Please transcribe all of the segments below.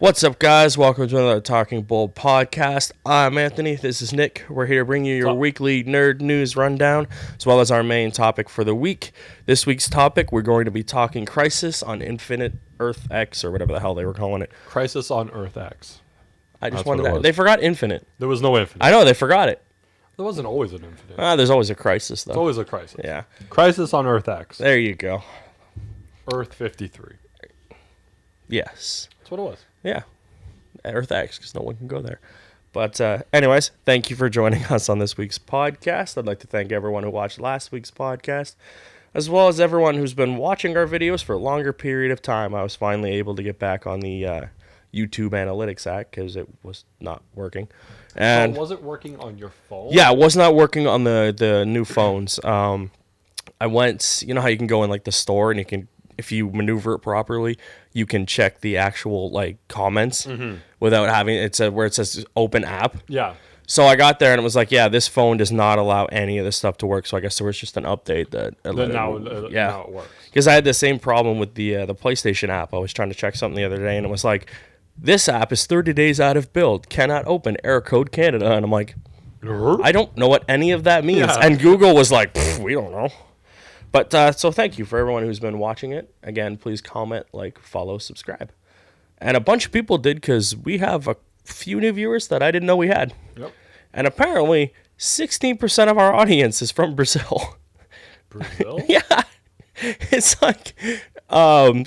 What's up, guys? Welcome to another Talking Bull podcast. I'm Anthony. This is Nick. We're here to bring you your weekly nerd news rundown, as well as our main topic for the week. This week's topic, we're going to be talking Crisis on Infinite Earth X, or whatever the hell they were calling it. Crisis on Earth X. I just wanted that. They forgot Infinite. There was no Infinite. I know, they forgot it. There wasn't always an Infinite. There's always a Crisis, though. It's always a Crisis. Yeah. Crisis on Earth X. There you go. Earth 53. Yes. That's what it was. Yeah. Earth X, because no one can go there. But anyways, thank you for joining us on this week's podcast. I'd like to thank everyone who watched last week's podcast, as well as everyone who's been watching our videos for a longer period of time. I was finally able to get back on the YouTube Analytics app because it was not working. And was it working on your phone? Yeah, it was not working on the new phones. I went, you know how you can go in like the store and you can, if you maneuver it properly, you can check the actual like comments without having where it says open app. Yeah. So I got there and it was like, yeah, this phone does not allow any of this stuff to work. So I guess there was just an update that now it works. Because I had the same problem with the PlayStation app. I was trying to check something the other day and it was like, this app is 30 days out of build, cannot open, error code Canada. And I'm like, I don't know what any of that means. Yeah. And Google was like, we don't know. But so thank you for everyone who's been watching it. Again, please comment, like, follow, subscribe. And a bunch of people did because we have a few new viewers that I didn't know we had. Yep. And apparently, 16% of our audience is from Brazil. Brazil? Yeah. It's like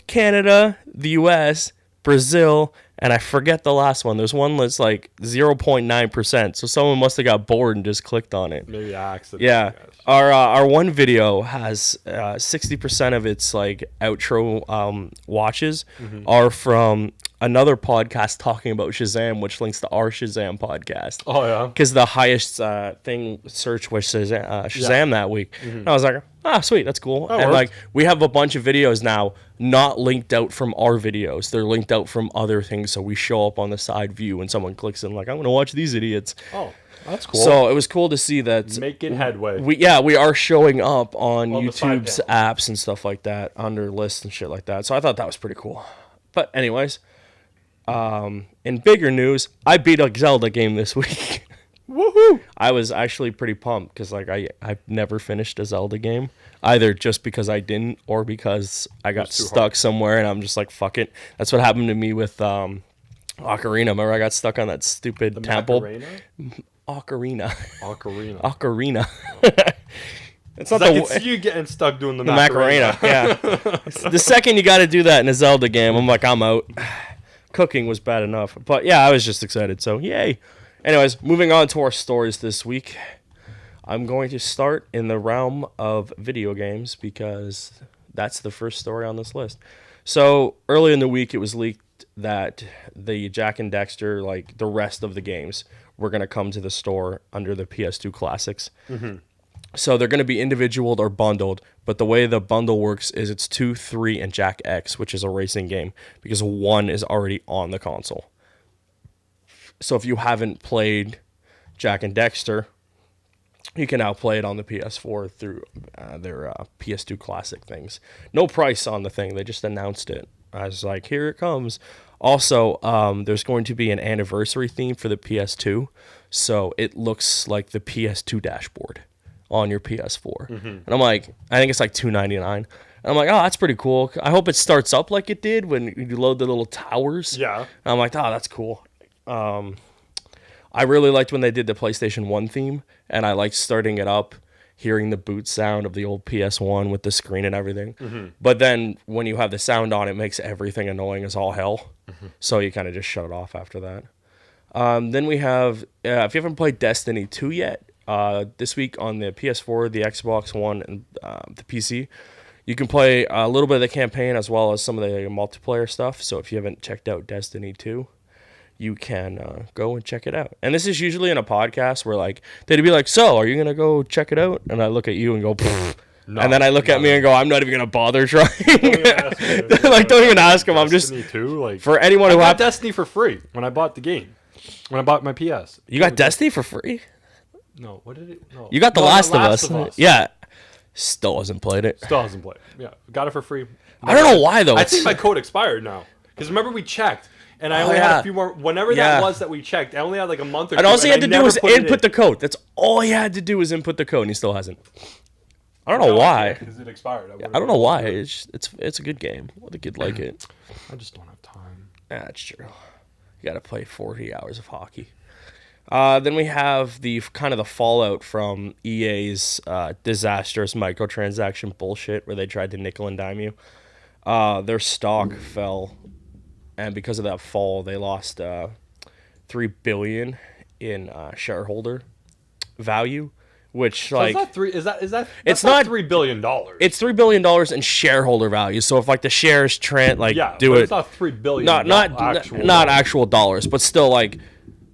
Canada, the U.S., Brazil, and I forget the last one. There's one that's like 0.9%. So someone must have got bored and just clicked on it. Maybe accidentally. Yeah. Our one video has 60% of its like outro watches are from another podcast talking about Shazam, which links to our Shazam podcast. Oh yeah. Because the highest thing search was Shazam that week. And I was like, sweet, that's cool. That and worked. like we have a bunch of videos now not linked out from our videos. They're linked out from other things, so we show up on the side view when someone clicks in like, I'm gonna watch these idiots. Oh. That's cool. So it was cool to see that making headway. We are showing up on YouTube's apps and stuff like that under lists and shit like that. So I thought that was pretty cool. But anyways, in bigger news, I beat a Zelda game this week. Woohoo! I was actually pretty pumped because like I've never finished a Zelda game, either just because I didn't or because I got stuck somewhere and I'm just like, fuck it. That's what happened to me with Ocarina. Remember I got stuck on that stupid temple. Ocarina. It's not it's you getting stuck doing the Macarena. Yeah. The second you got to do that in a Zelda game, I'm like, I'm out. Cooking was bad enough. But yeah, I was just excited. So yay. Anyways, moving on to our stories this week. I'm going to start in the realm of video games because that's the first story on this list. So early in the week, it was leaked that the Jak and Daxter, like the rest of the games, were going to come to the store under the PS2 Classics. So they're going to be individual or bundled, but the way the bundle works is it's 2, 3, and Jak X, which is a racing game, because 1 is already on the console. So if you haven't played Jak and Daxter, you can now play it on the PS4 through their PS2 Classic things. No price on the thing. They just announced it. I was like, here it comes. Also, there's going to be an anniversary theme for the PS2. So it looks like the PS2 dashboard on your PS4. And I'm like, I think it's like $2.99. And I'm like, oh, that's pretty cool. I hope it starts up like it did when you load the little towers. Yeah. And I'm like, oh, that's cool. I really liked when they did the PlayStation 1 theme, and I liked starting it up, hearing the boot sound of the old PS1 with the screen and everything. But then when you have the sound on, it makes everything annoying as all hell. So you kind of just shut it off after that. Then we have, if you haven't played Destiny 2 yet, this week on the PS4, the Xbox One, and the PC, you can play a little bit of the campaign as well as some of the multiplayer stuff. So if you haven't checked out Destiny 2, you can go and check it out. And this is usually in a podcast where like they'd be like, so are you going to go check it out? And I look at you and go, no, and then I look at me and go, I'm not even going to bother trying. Don't even ask him. I'm just, Destiny 2, like, for anyone who got Destiny for free when I bought the game. When I bought my PS. You got Destiny for free? No, what did it? No. You got The Last of Us. Yeah. Still hasn't played it. Still hasn't played it. Yeah. Got it for free. I don't know why, though. I think my code expired now. Because remember we checked. And I only had a few more. Whenever that was that we checked, I only had like a month or two. And all he had to do was input the code. That's all he had to do was input the code, and he still hasn't. I don't know why. Because it expired. I don't know why. It's a good game. The kid like it. I just don't have time. That's true. You got to play 40 hours of hockey. Then we have the fallout from EA's disastrous microtransaction bullshit where they tried to nickel and dime you. Their stock fell, and because of that fall, they lost $3 billion in shareholder value. Which so like is that it's not $3 billion. It's $3 billion in shareholder value. So if like the shares do it, it's not $3 billion. Not actual dollars, but still like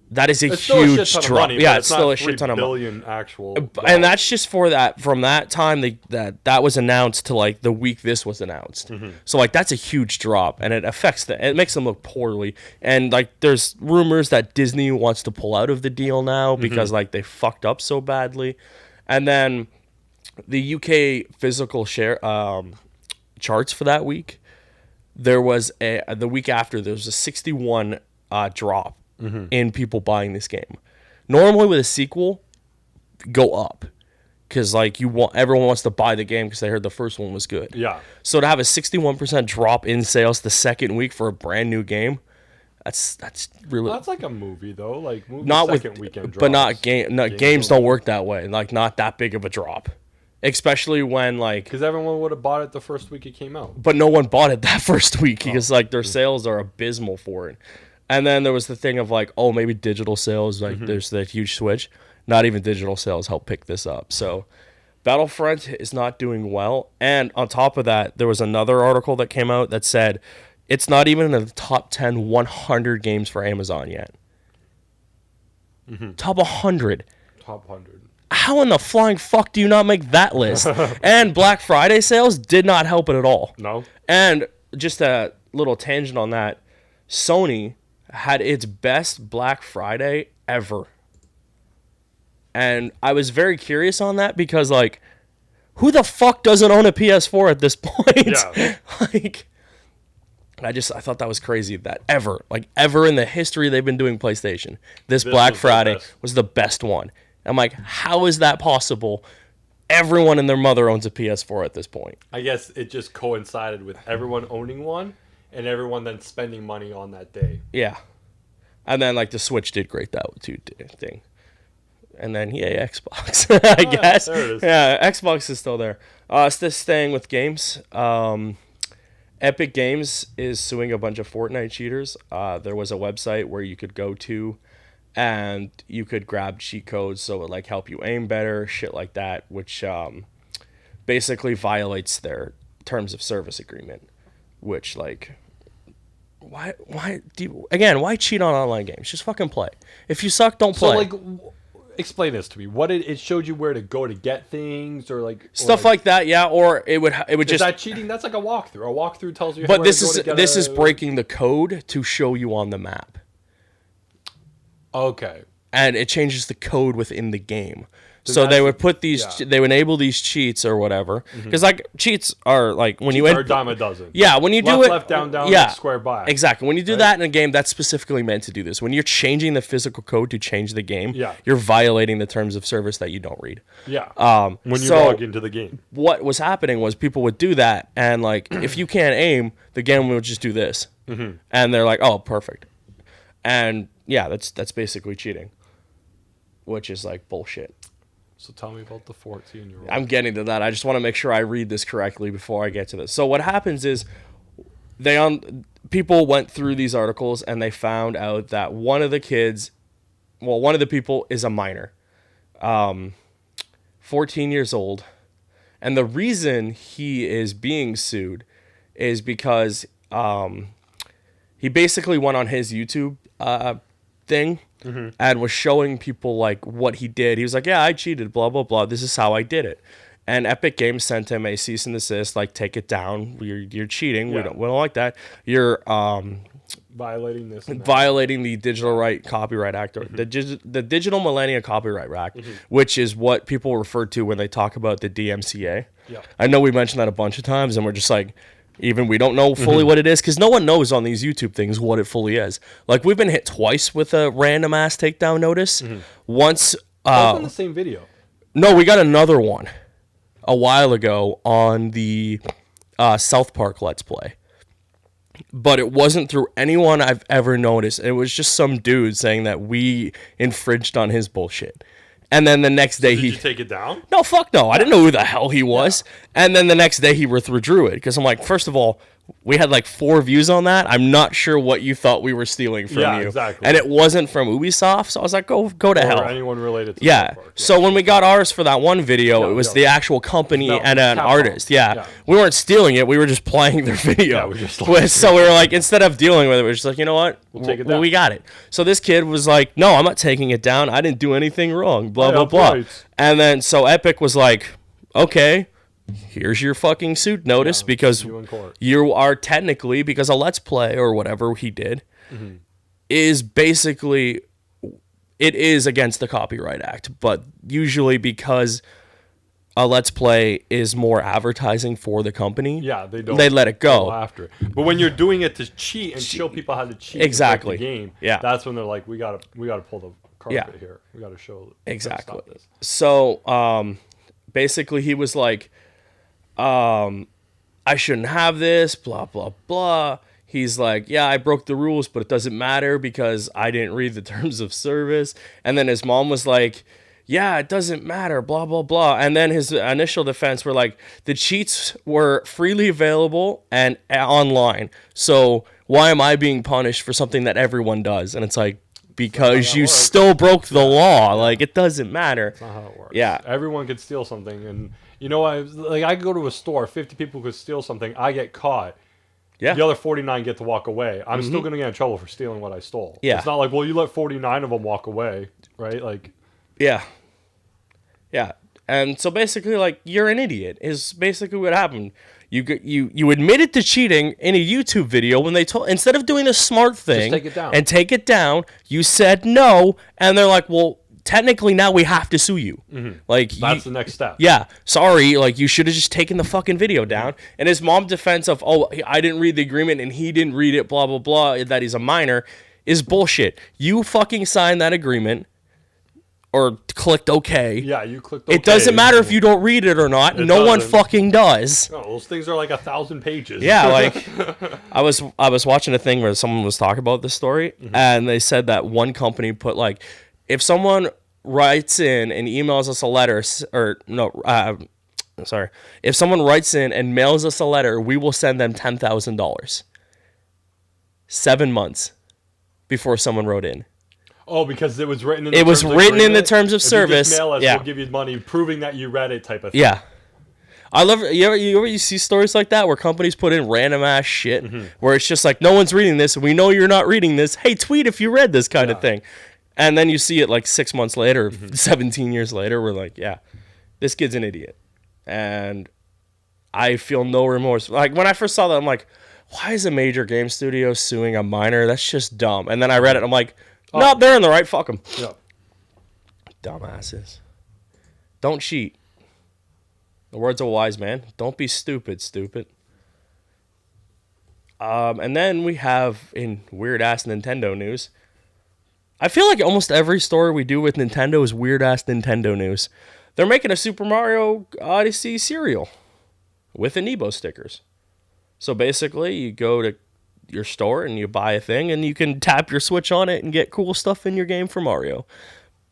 that is a huge drop. Yeah, it's still a shit ton of money. Actual. And that's just for that from that time that was announced to like the week this was announced. Mm-hmm. So like that's a huge drop, and it affects it makes them look poorly. And like there's rumors that Disney wants to pull out of the deal now because like they fucked up so badly. And then the UK physical share charts for that week, there was the week after there was a 61 drop. In people buying this game. Normally with a sequel, go up because like everyone wants to buy the game because they heard the first one was good. Yeah. So to have a 61% drop in sales the second week for a brand new game, that's really. That's like a movie though, like not second with weekend drops. But not games don't work that way. Like not that big of a drop, especially when like because everyone would have bought it the first week it came out. But no one bought it that first week because like their sales are abysmal for it. And then there was the thing of like, oh, maybe digital sales, like there's that huge switch. Not even digital sales help pick this up. So Battlefront is not doing well. And on top of that, there was another article that came out that said it's not even in the top 10 100 games for Amazon yet. Top 100. Top 100. How in the flying fuck do you not make that list? And Black Friday sales did not help it at all. No. And just a little tangent on that, Sony had its best Black Friday ever. And I was very curious on that because, like, who the fuck doesn't own a PS4 at this point? Yeah. Like, I thought that was crazy that ever in the history they've been doing PlayStation, this Black Friday was the best one. I'm like, how is that possible? Everyone and their mother owns a PS4 at this point. I guess it just coincided with everyone owning one. And everyone then spending money on that day. Yeah. And then, like, the Switch did great that too thing. And then, Xbox, I guess. There it is. Yeah, Xbox is still there. Still staying with games. Epic Games is suing a bunch of Fortnite cheaters. There was a website where you could go to and you could grab cheat codes so it would, like, help you aim better, shit like that, which basically violates their terms of service agreement. Which, like, why cheat on online games? Just fucking play. If you suck, don't play. So, like, explain this to me. What it showed you where to go to get things, or like stuff like that, yeah. Or it would just. Is that cheating? That's like a walkthrough. A walkthrough tells you. But this is breaking the code to show you on the map. Okay. And it changes the code within the game. So they would put these, they would enable these cheats or whatever, because like cheats are like when you are a dime a dozen. Yeah, when you do it, left, down, square by. Exactly. When you do that in a game, that's specifically meant to do this. When you're changing the physical code to change the game, you're violating the terms of service that you don't read. Yeah. When you log into the game, what was happening was people would do that, and like if you can't aim, the game will just do this, and they're like, oh, perfect, and yeah, that's basically cheating, which is like bullshit. So tell me about the 14-year-old. I'm getting to that. I just want to make sure I read this correctly before I get to this. So what happens is people went through these articles and they found out that one of the people is a minor, 14 years old. And the reason he is being sued is because he basically went on his YouTube thing and was showing people like what he did. He was like, yeah, I cheated, blah, blah, blah. This is how I did it. And Epic Games sent him a cease and desist, like, take it down. You're cheating. Yeah. We don't like that. You're violating this. Violating the Digital Copyright Act, or the Digital Millennium Copyright Act, which is what people refer to when they talk about the DMCA. Yeah. I know we mentioned that a bunch of times, and we're just like, Even we don't know fully what it is, because no one knows on these YouTube things what it fully is. Like, we've been hit twice with a random ass takedown notice. Once, Both in the same video. no, we got another one a while ago on the South Park Let's Play. But it wasn't through anyone I've ever noticed. It was just some dude saying that we infringed on his bullshit. And then the next day Did you take it down? No, fuck no. I didn't know who the hell he was. Yeah. And then the next day he withdrew it because I'm like, first of all, we had like 4 views on that. I'm not sure what you thought we were stealing from you. Exactly. And it wasn't from Ubisoft, so I was like, go to hell. Or anyone related to South Park. So when we got ours for that one video, it was the actual company and an artist. Yeah. We weren't stealing it. We were just playing their video. Yeah, we just so we were like, instead of dealing with it, we were just like, you know what? We'll take it down. We got it. So this kid was like, no, I'm not taking it down. I didn't do anything wrong. Blah, blah, blah. Right. And then so Epic was like, okay, here's your fucking suit notice because you are technically, because a Let's Play or whatever he did is basically, it is against the Copyright Act, but usually because a Let's Play is more advertising for the company, they let it go after it. But when you're doing it to cheat and show people how to cheat exactly the game, that's when they're like, we gotta pull the carpet here. We gotta show exactly. So basically he was like, I shouldn't have this, blah, blah, blah. He's like, yeah, I broke the rules, but it doesn't matter because I didn't read the terms of service. And then his mom was like, yeah, it doesn't matter, blah, blah, blah. And then his initial defense were like, the cheats were freely available and online. So why am I being punished for something that everyone does? And it's like, because you still broke the law. Like, it doesn't matter. That's not how it works. Yeah. Everyone could steal something. And, you know, I could go to a store, 50 people could steal something. I get caught. Yeah. The other 49 get to walk away. I'm still going to get in trouble for stealing what I stole. Yeah. It's not like, well, you let 49 of them walk away, right? Like. Yeah. Yeah. And so basically, like, you're an idiot is basically what happened. You admitted to cheating in a YouTube video when they told, instead of doing the smart thing and take it down, you said no, and they're like, well, technically now we have to sue you. Like, that's the next step. Yeah, sorry, like, you should have just taken the fucking video down. And his mom's defense of, oh, I didn't read the agreement and he didn't read it, blah, blah, blah, that he's a minor, is bullshit. You fucking signed that agreement. Or clicked OK. Yeah, you clicked OK. It doesn't matter if you don't read it or not. No one fucking does. No, those things are like 1,000 pages. Yeah, like I was watching a thing where someone was talking about this story, and they said that one company put like, if someone writes in and emails us a letter, if someone writes in and mails us a letter, we will send them $10,000. 7 months before someone wrote in. Oh, because it was written in the terms of service. If you just mail us, we'll give you money, proving that you read it, type of thing. Yeah. I love it. You see stories like that where companies put in random ass shit where it's just like, no one's reading this, and we know you're not reading this. Hey, tweet if you read this kind of thing. And then you see it like 6 months later, 17 years later, we're like, yeah, this kid's an idiot. And I feel no remorse. Like, when I first saw that, I'm like, why is a major game studio suing a minor? That's just dumb. And then I read it, I'm like, no, they're in the right. Fuck them. Yep. Dumbasses. Don't cheat. The words of a wise man. Don't be stupid. And then we have, in weird-ass Nintendo news, I feel like almost every story we do with Nintendo is weird-ass Nintendo news. They're making a Super Mario Odyssey cereal with Amiibo stickers. So basically, you go to your store and you buy a thing and you can tap your Switch on it and get cool stuff in your game for Mario.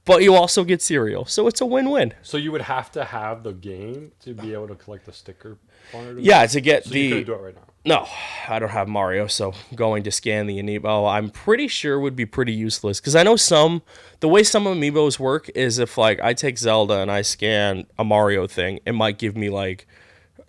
But you also get cereal, so it's a win-win. So you would have to have the game to be able to collect the sticker on it? Yeah, to get you couldn't do it right now? No, I don't have Mario, so going to scan the Amiibo, I'm pretty sure would be pretty useless. Because I know the way some Amiibos work is if, like, I take Zelda and I scan a Mario thing, it might give me, like,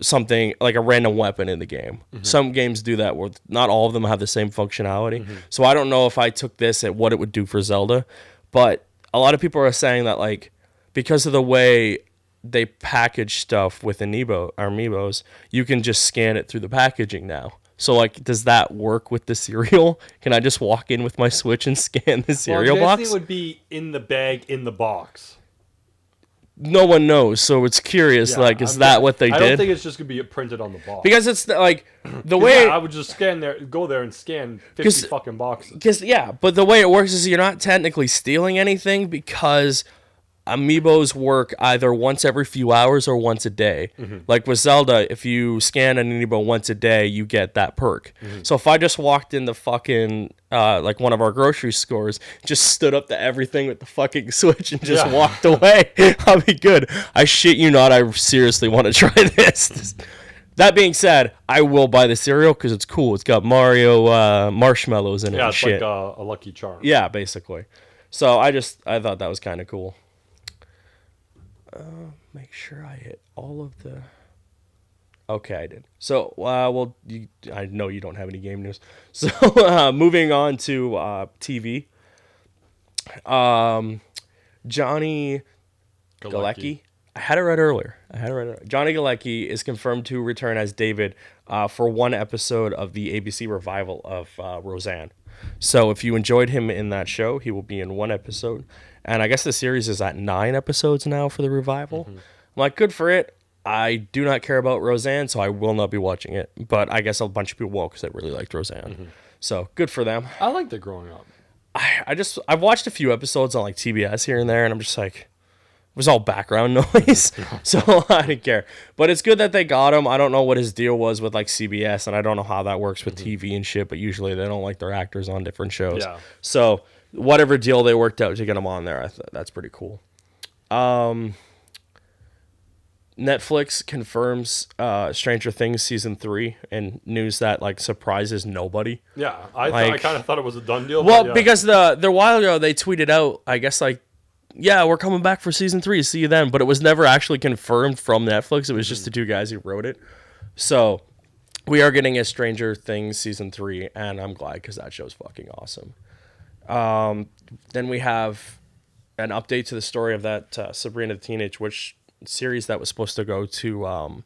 something like a random weapon in the game. Some games do that where not all of them have the same functionality. So I don't know if I took this at what it would do for Zelda, but a lot of people are saying that, like, because of the way they package stuff with Amiibos, you can just scan it through the packaging now. So, like, does that work with the cereal? Can I just walk in with my Switch and scan the cereal box? It would be in the bag, in the box. no one knows, so it's curious. Yeah, like, is that what they did? I don't think it's just gonna be printed on the box because it's like the way I would just go there and scan 50 fucking boxes. Because but the way it works is you're not technically stealing anything because amiibos work either once every few hours or once a day. Mm-hmm. Like with Zelda, if you scan an amiibo once a day, you get that perk. Mm-hmm. So if I just walked in the fucking like one of our grocery stores, just stood up to everything with the fucking Switch and just walked away, I'll be good. I shit you not, I seriously want to try this. That being said, I will buy the cereal because it's cool. It's got Mario marshmallows in it. Yeah, it's shit. Like a Lucky Charm. Yeah, basically. So I thought that was kind of cool. Make sure I hit all of the... Okay, I did. So, I know you don't have any game news. So, moving on to TV. Johnny Galecki. I had it right earlier. Johnny Galecki is confirmed to return as David for one episode of the ABC revival of Roseanne. So, if you enjoyed him in that show, he will be in one episode. And I guess the series is at 9 episodes now for the revival. Mm-hmm. I'm like, good for it. I do not care about Roseanne, so I will not be watching it. But I guess a bunch of people will because they really liked Roseanne. Mm-hmm. So good for them. I liked it growing up. I've watched a few episodes on like TBS here and there, and I'm just like, it was all background noise. So I didn't care. But it's good that they got him. I don't know what his deal was with like CBS, and I don't know how that works with TV and shit, but usually they don't like their actors on different shows. Yeah. So whatever deal they worked out to get him on there, that's pretty cool. Netflix confirms Stranger Things season 3 and news that like surprises nobody. Yeah, I kind of thought it was a done deal. Well, because the while ago they tweeted out, I guess like, yeah, we're coming back for season 3. See you then. But it was never actually confirmed from Netflix. It was just the two guys who wrote it. So we are getting a Stranger Things season 3, and I'm glad because that show's fucking awesome. Then we have an update to the story of that Sabrina the Teenage Witch series that was supposed to go to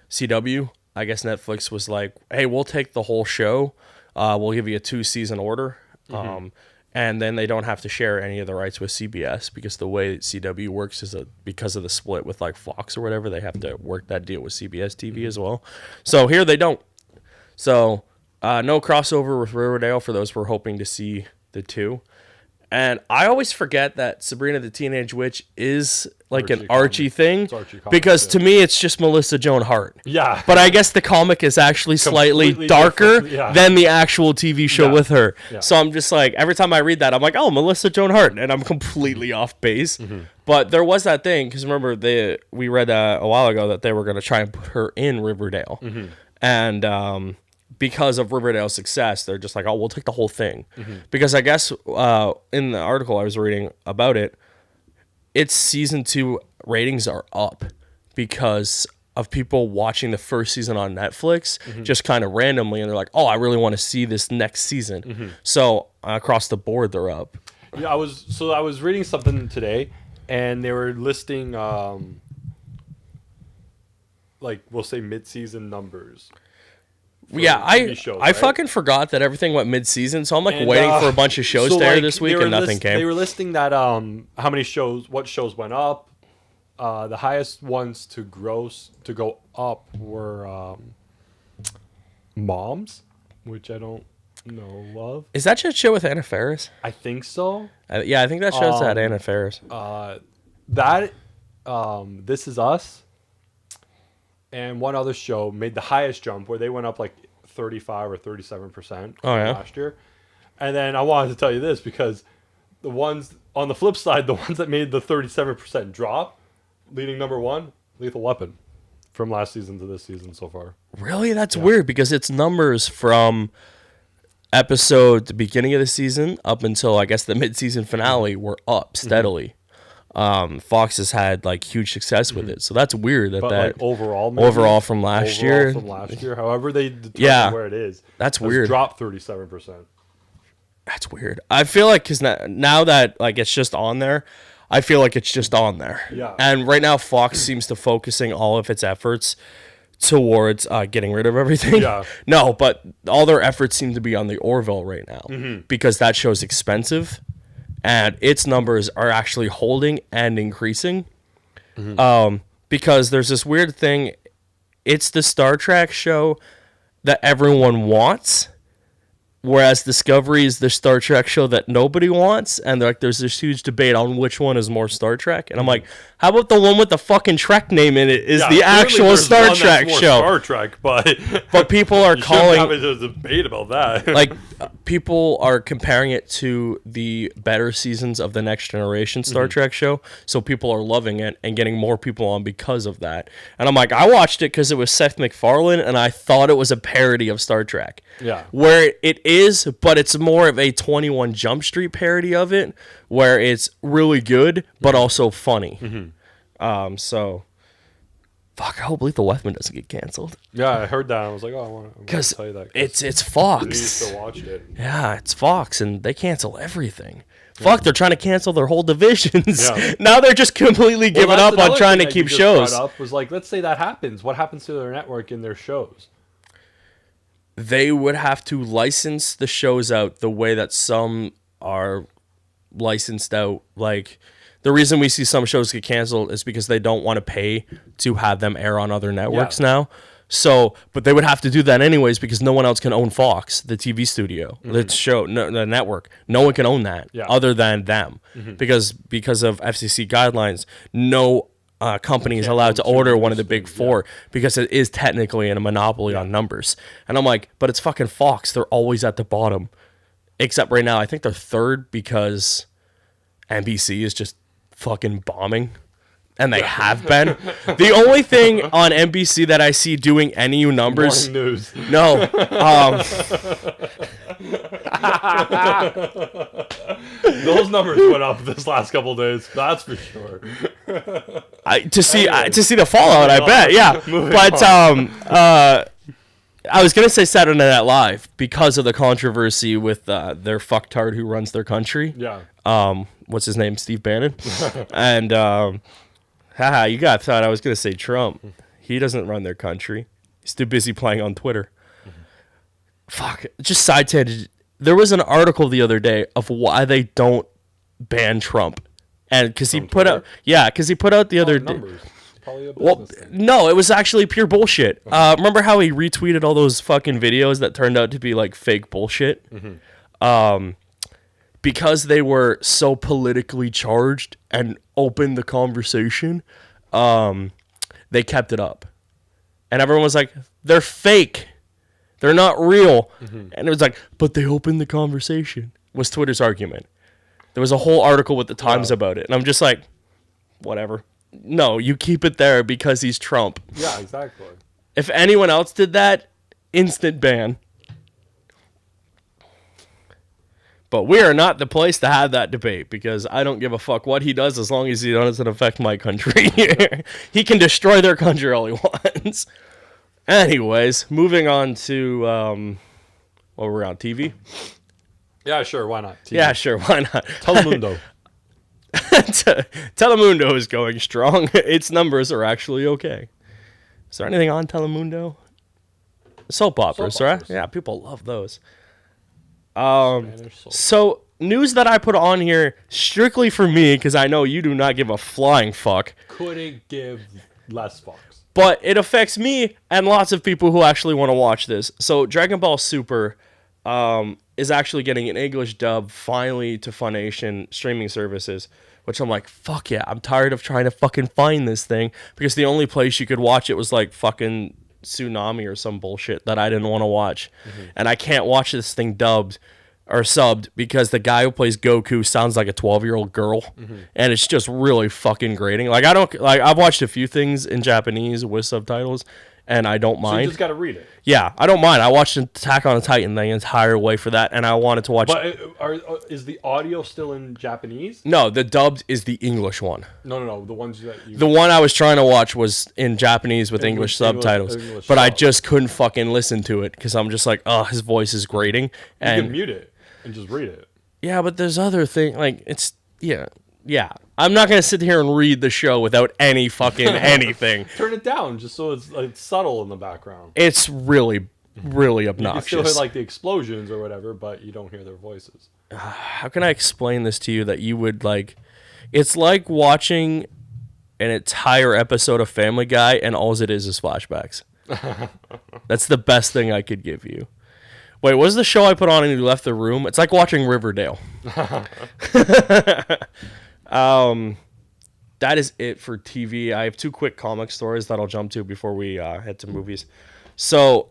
CW. I guess Netflix was like, hey, we'll take the whole show. We'll give you a 2-season order. Mm-hmm. And then they don't have to share any of the rights with CBS because the way CW works is because of the split with like Fox or whatever, they have to work that deal with CBS TV as well. So here they don't. So no crossover with Riverdale for those who are hoping to see the two. And I always forget that Sabrina the Teenage Witch is like an Archie thing. Because to me, it's just Melissa Joan Hart. Yeah. But I guess the comic is actually slightly darker than the actual TV show with her. Yeah. So I'm just like, every time I read that, I'm like, oh, Melissa Joan Hart. And I'm completely off base. Mm-hmm. But there was that thing, because remember, we read a while ago that they were going to try and put her in Riverdale. Mm-hmm. And because of Riverdale's success, they're just like, oh, we'll take the whole thing. Mm-hmm. Because I guess in the article I was reading about it, its season 2 ratings are up because of people watching the first season on Netflix just kind of randomly, and they're like, oh, I really want to see this next season. Mm-hmm. So across the board, they're up. Yeah, I was reading something today, and they were listing like, we'll say mid-season numbers. Yeah, I fucking forgot that everything went mid-season, so I'm like waiting for a bunch of shows to air this week, and nothing came. They were listing that how many shows, what shows went up. The highest ones to go up were Moms, which I don't know of. Is that show with Anna Faris? I think so. Yeah, I think that show's had Anna Faris. This Is Us. And one other show made the highest jump where they went up like 35 or 37% last year. And then I wanted to tell you this because the ones on the flip side, the ones that made the 37% drop, leading number 1, Lethal Weapon, from last season to this season so far. Really? That's weird because its numbers from the beginning of the season up until I guess the mid-season finale were up steadily. Mm-hmm. Fox has had like huge success with it, so that's weird that like, overall from last year. However they determine where it is, that's weird. Dropped 37%. That's weird. I feel like because now that like it's just on there, I feel like it's just on there. Yeah. And right now Fox seems to focusing all of its efforts towards getting rid of everything. Yeah. No, but all their efforts seem to be on the Orville right now because that show's expensive. And its numbers are actually holding and increasing. Because there's this weird thing. It's the Star Trek show that everyone wants, whereas Discovery is the Star Trek show that nobody wants, and there's this huge debate on which one is more Star Trek. And I'm like, how about the one with the fucking Trek name in it is the actual Star Trek show? Star Trek, but people are calling a debate about that. Like people are comparing it to the better seasons of the Next Generation Star Trek show, so people are loving it and getting more people on because of that. And I'm like, I watched it because it was Seth MacFarlane, and I thought it was a parody of Star Trek. Yeah, where it is, but it's more of a 21 Jump Street parody of it, where it's really good but also funny. So fuck, I hope Lethal Weapon doesn't get canceled. Yeah, I heard that. I was like, oh, I want to tell you that. It's Fox. You still watched it. Yeah, it's Fox, and they cancel everything. Fuck, they're trying to cancel their whole divisions. Yeah. Now they're just completely giving up on trying to keep shows. Up was like, let's say that happens. What happens to their network and their shows? They would have to license the shows out the way that some are licensed out. Like, the reason we see some shows get canceled is because they don't want to pay to have them air on other networks now. So, but they would have to do that anyways because no one else can own Fox, the TV studio, the show, the network. No one can own that other than them because of FCC guidelines. No company is allowed to order one of the big four because it is technically a monopoly on numbers. And I'm like, but it's fucking Fox. They're always at the bottom. Except right now, I think they're third because NBC is just fucking bombing. And they have been. The only thing on NBC that I see doing any numbers. Morning news. No. Those numbers went up this last couple of days. That's for sure. To see the fallout, I bet. Yeah. But I was gonna say Saturday Night Live because of the controversy with their fucktard who runs their country. Yeah. What's his name? Steve Bannon. And haha, you got thought I was gonna say Trump. He doesn't run their country. He's too busy playing on Twitter. Fuck. Just side tangent. There was an article the other day of why they don't ban Trump, and because he put out the other day. Well, no, it was actually pure bullshit. Remember how he retweeted all those fucking videos that turned out to be like fake bullshit? Because they were so politically charged and opened the conversation, they kept it up. And everyone was like, they're fake. They're not real. And it was like, but they opened the conversation, was Twitter's argument. There was a whole article with the Times about it. And I'm just like, whatever. No, you keep it there because he's Trump. Yeah, exactly. If anyone else did that, instant ban. But we are not the place to have that debate because I don't give a fuck what he does as long as he doesn't affect my country. He can destroy their country all he wants. Anyways, moving on to, we're on TV. Yeah, sure, why not? TV. Yeah, sure, why not? Telemundo. Telemundo is going strong. Its numbers are actually okay. Is there anything on Telemundo? Soap operas, right? Yeah, people love those. So, news that I put on here strictly for me, because I know you do not give a flying fuck. Couldn't give less fucks. But it affects me and lots of people who actually want to watch this. So, Dragon Ball Super is actually getting an English dub finally to Funimation streaming services, which I'm like, fuck yeah, I'm tired of trying to fucking find this thing, because the only place you could watch it was like fucking Tsunami or some bullshit that I didn't want to watch. And I can't watch this thing dubbed or subbed because the guy who plays Goku sounds like a 12-year-old girl, and it's just really fucking grating. Like, I've watched a few things in Japanese with subtitles, and I don't mind. So you just got to read it. Yeah, I don't mind. I watched Attack on Titan the entire way for that, and I wanted to watch. But is the audio still in Japanese? No, the dubbed is the English one. No. The ones that you... The one I was trying to watch was in Japanese with English subtitles, but I just couldn't fucking listen to it because I'm just like, oh, his voice is grating. And you can mute it and just read it. Yeah, but there's other thing, like, it's, yeah. I'm not going to sit here and read the show without any fucking anything. Turn it down just so it's like subtle in the background. It's really, really obnoxious. You can still hear like the explosions or whatever, but you don't hear their voices. How can I explain this to you that you would like? It's like watching an entire episode of Family Guy, and all it is flashbacks. That's the best thing I could give you. Wait, what was the show I put on and you left the room? It's like watching Riverdale. That is it for TV. I have 2 quick comic stories that I'll jump to before we head to movies. So,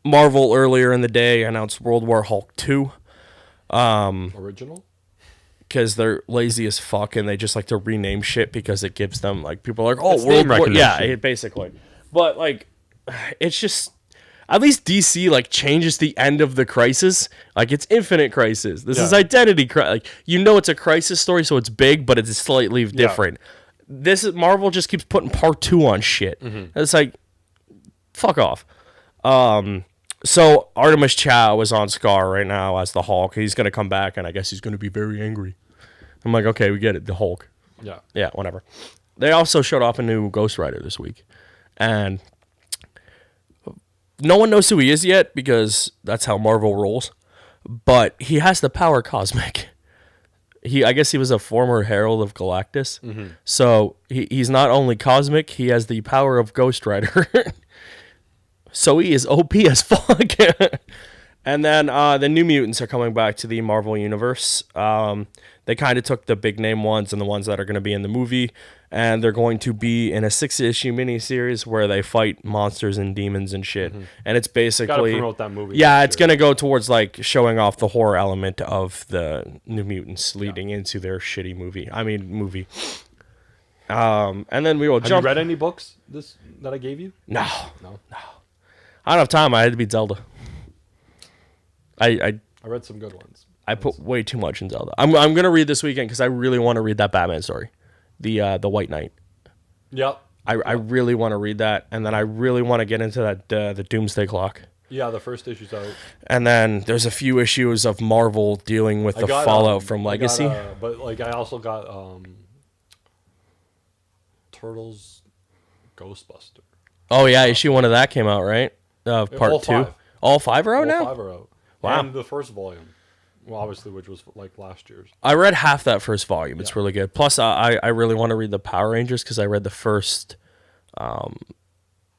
Marvel earlier in the day announced World War Hulk 2. Original? Because they're lazy as fuck and they just like to rename shit because it gives them, like, people are like, oh, it's World War. Yeah, basically. But, like, it's just, at least DC, like, changes the end of the crisis. Like, it's Infinite Crisis. This is Identity Crisis. Like, you know it's a crisis story, so it's big, but it's slightly different. This is, Marvel just keeps putting part 2 on shit. It's like, fuck off. So Artemis Chow is on Scar right now as the Hulk. He's going to come back, and I guess he's going to be very angry. I'm like, okay, we get it. The Hulk. Yeah. Yeah, whatever. They also showed off a new Ghost Rider this week. And no one knows who he is yet because that's how Marvel rolls. But he has the power cosmic. I guess he was a former Herald of Galactus. So he's not only cosmic, he has the power of Ghost Rider. So he is OP as fuck. And then the New Mutants are coming back to the Marvel Universe. They kind of took the big name ones and the ones that are going to be in the movie, and they're going to be in a 6-issue miniseries where they fight monsters and demons and shit. And it's basically... Gotta promote that movie. Yeah, it's going to go towards like showing off the horror element of the New Mutants leading into their shitty movie. And then we will jump... Have you read any books that I gave you? No. I don't have time. I had to beat Zelda. I read some good ones. I put way too much in Zelda. I'm gonna read this weekend because I really want to read that Batman story, the White Knight. Yep. I really want to read that, and then I really want to get into that the Doomsday Clock. Yeah, the first issue's out. And then there's a few issues of Marvel dealing with the fallout from Legacy. But like I also got Turtles Ghostbuster. Oh yeah, issue 1 of that came out, right? Part 2. All 5 are out now? All 5 are out. Wow. And the first volume. Well, obviously, which was like last year's. I read half that first volume. It's really good. Plus, I really want to read the Power Rangers because I read the first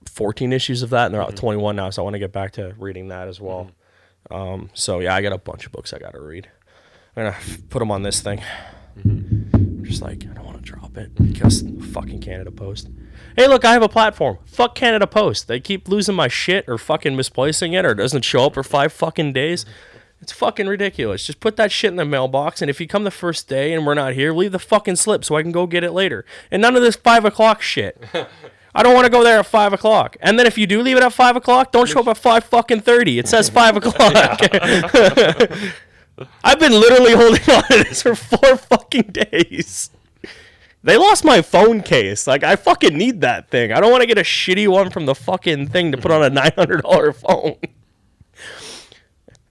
14 issues of that, and they're out 21 now, so I want to get back to reading that as well. So, yeah, I got a bunch of books I got to read. I'm going to put them on this thing. I'm just like, I don't want to drop it because fucking Canada Post. Hey, look, I have a platform. Fuck Canada Post. They keep losing my shit or fucking misplacing it or it doesn't show up for 5 fucking days. It's fucking ridiculous. Just put that shit in the mailbox, and if you come the first day and we're not here, leave the fucking slip so I can go get it later. And none of this 5 o'clock shit. I don't want to go there at 5 o'clock. And then if you do leave it at 5 o'clock, don't show up at 5:30. It says 5 o'clock. I've been literally holding on to this for 4 fucking days. They lost my phone case. Like, I fucking need that thing. I don't want to get a shitty one from the fucking thing to put on a $900 phone.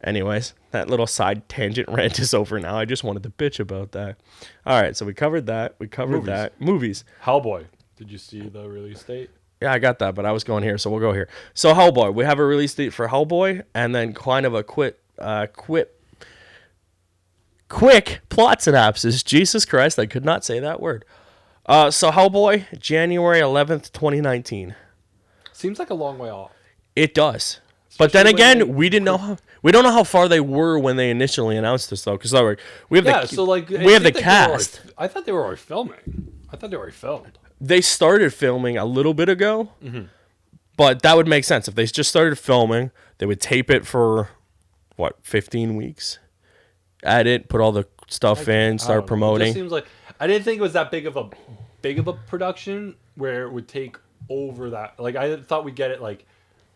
Anyways, that little side tangent rant is over now. I just wanted to bitch about that. All right, so we covered that. Movies. Hellboy. Did you see the release date? Yeah, I got that, but I was going here, so we'll go here. So Hellboy. We have a release date for Hellboy, and then kind of a quick plot synopsis. Jesus Christ, I could not say that word. So Hellboy, January 11th, 2019. Seems like a long way off. It does. But then again, we don't know how far they were when they initially announced this, though, because we have the cast. I thought they were already filming. I thought they were already filmed. They started filming a little bit ago, but that would make sense if they just started filming. They would tape it for 15 weeks, edit, put all the stuff in, start promoting. It just seems like I didn't think it was that big of a production where it would take over that. Like I thought we'd get it like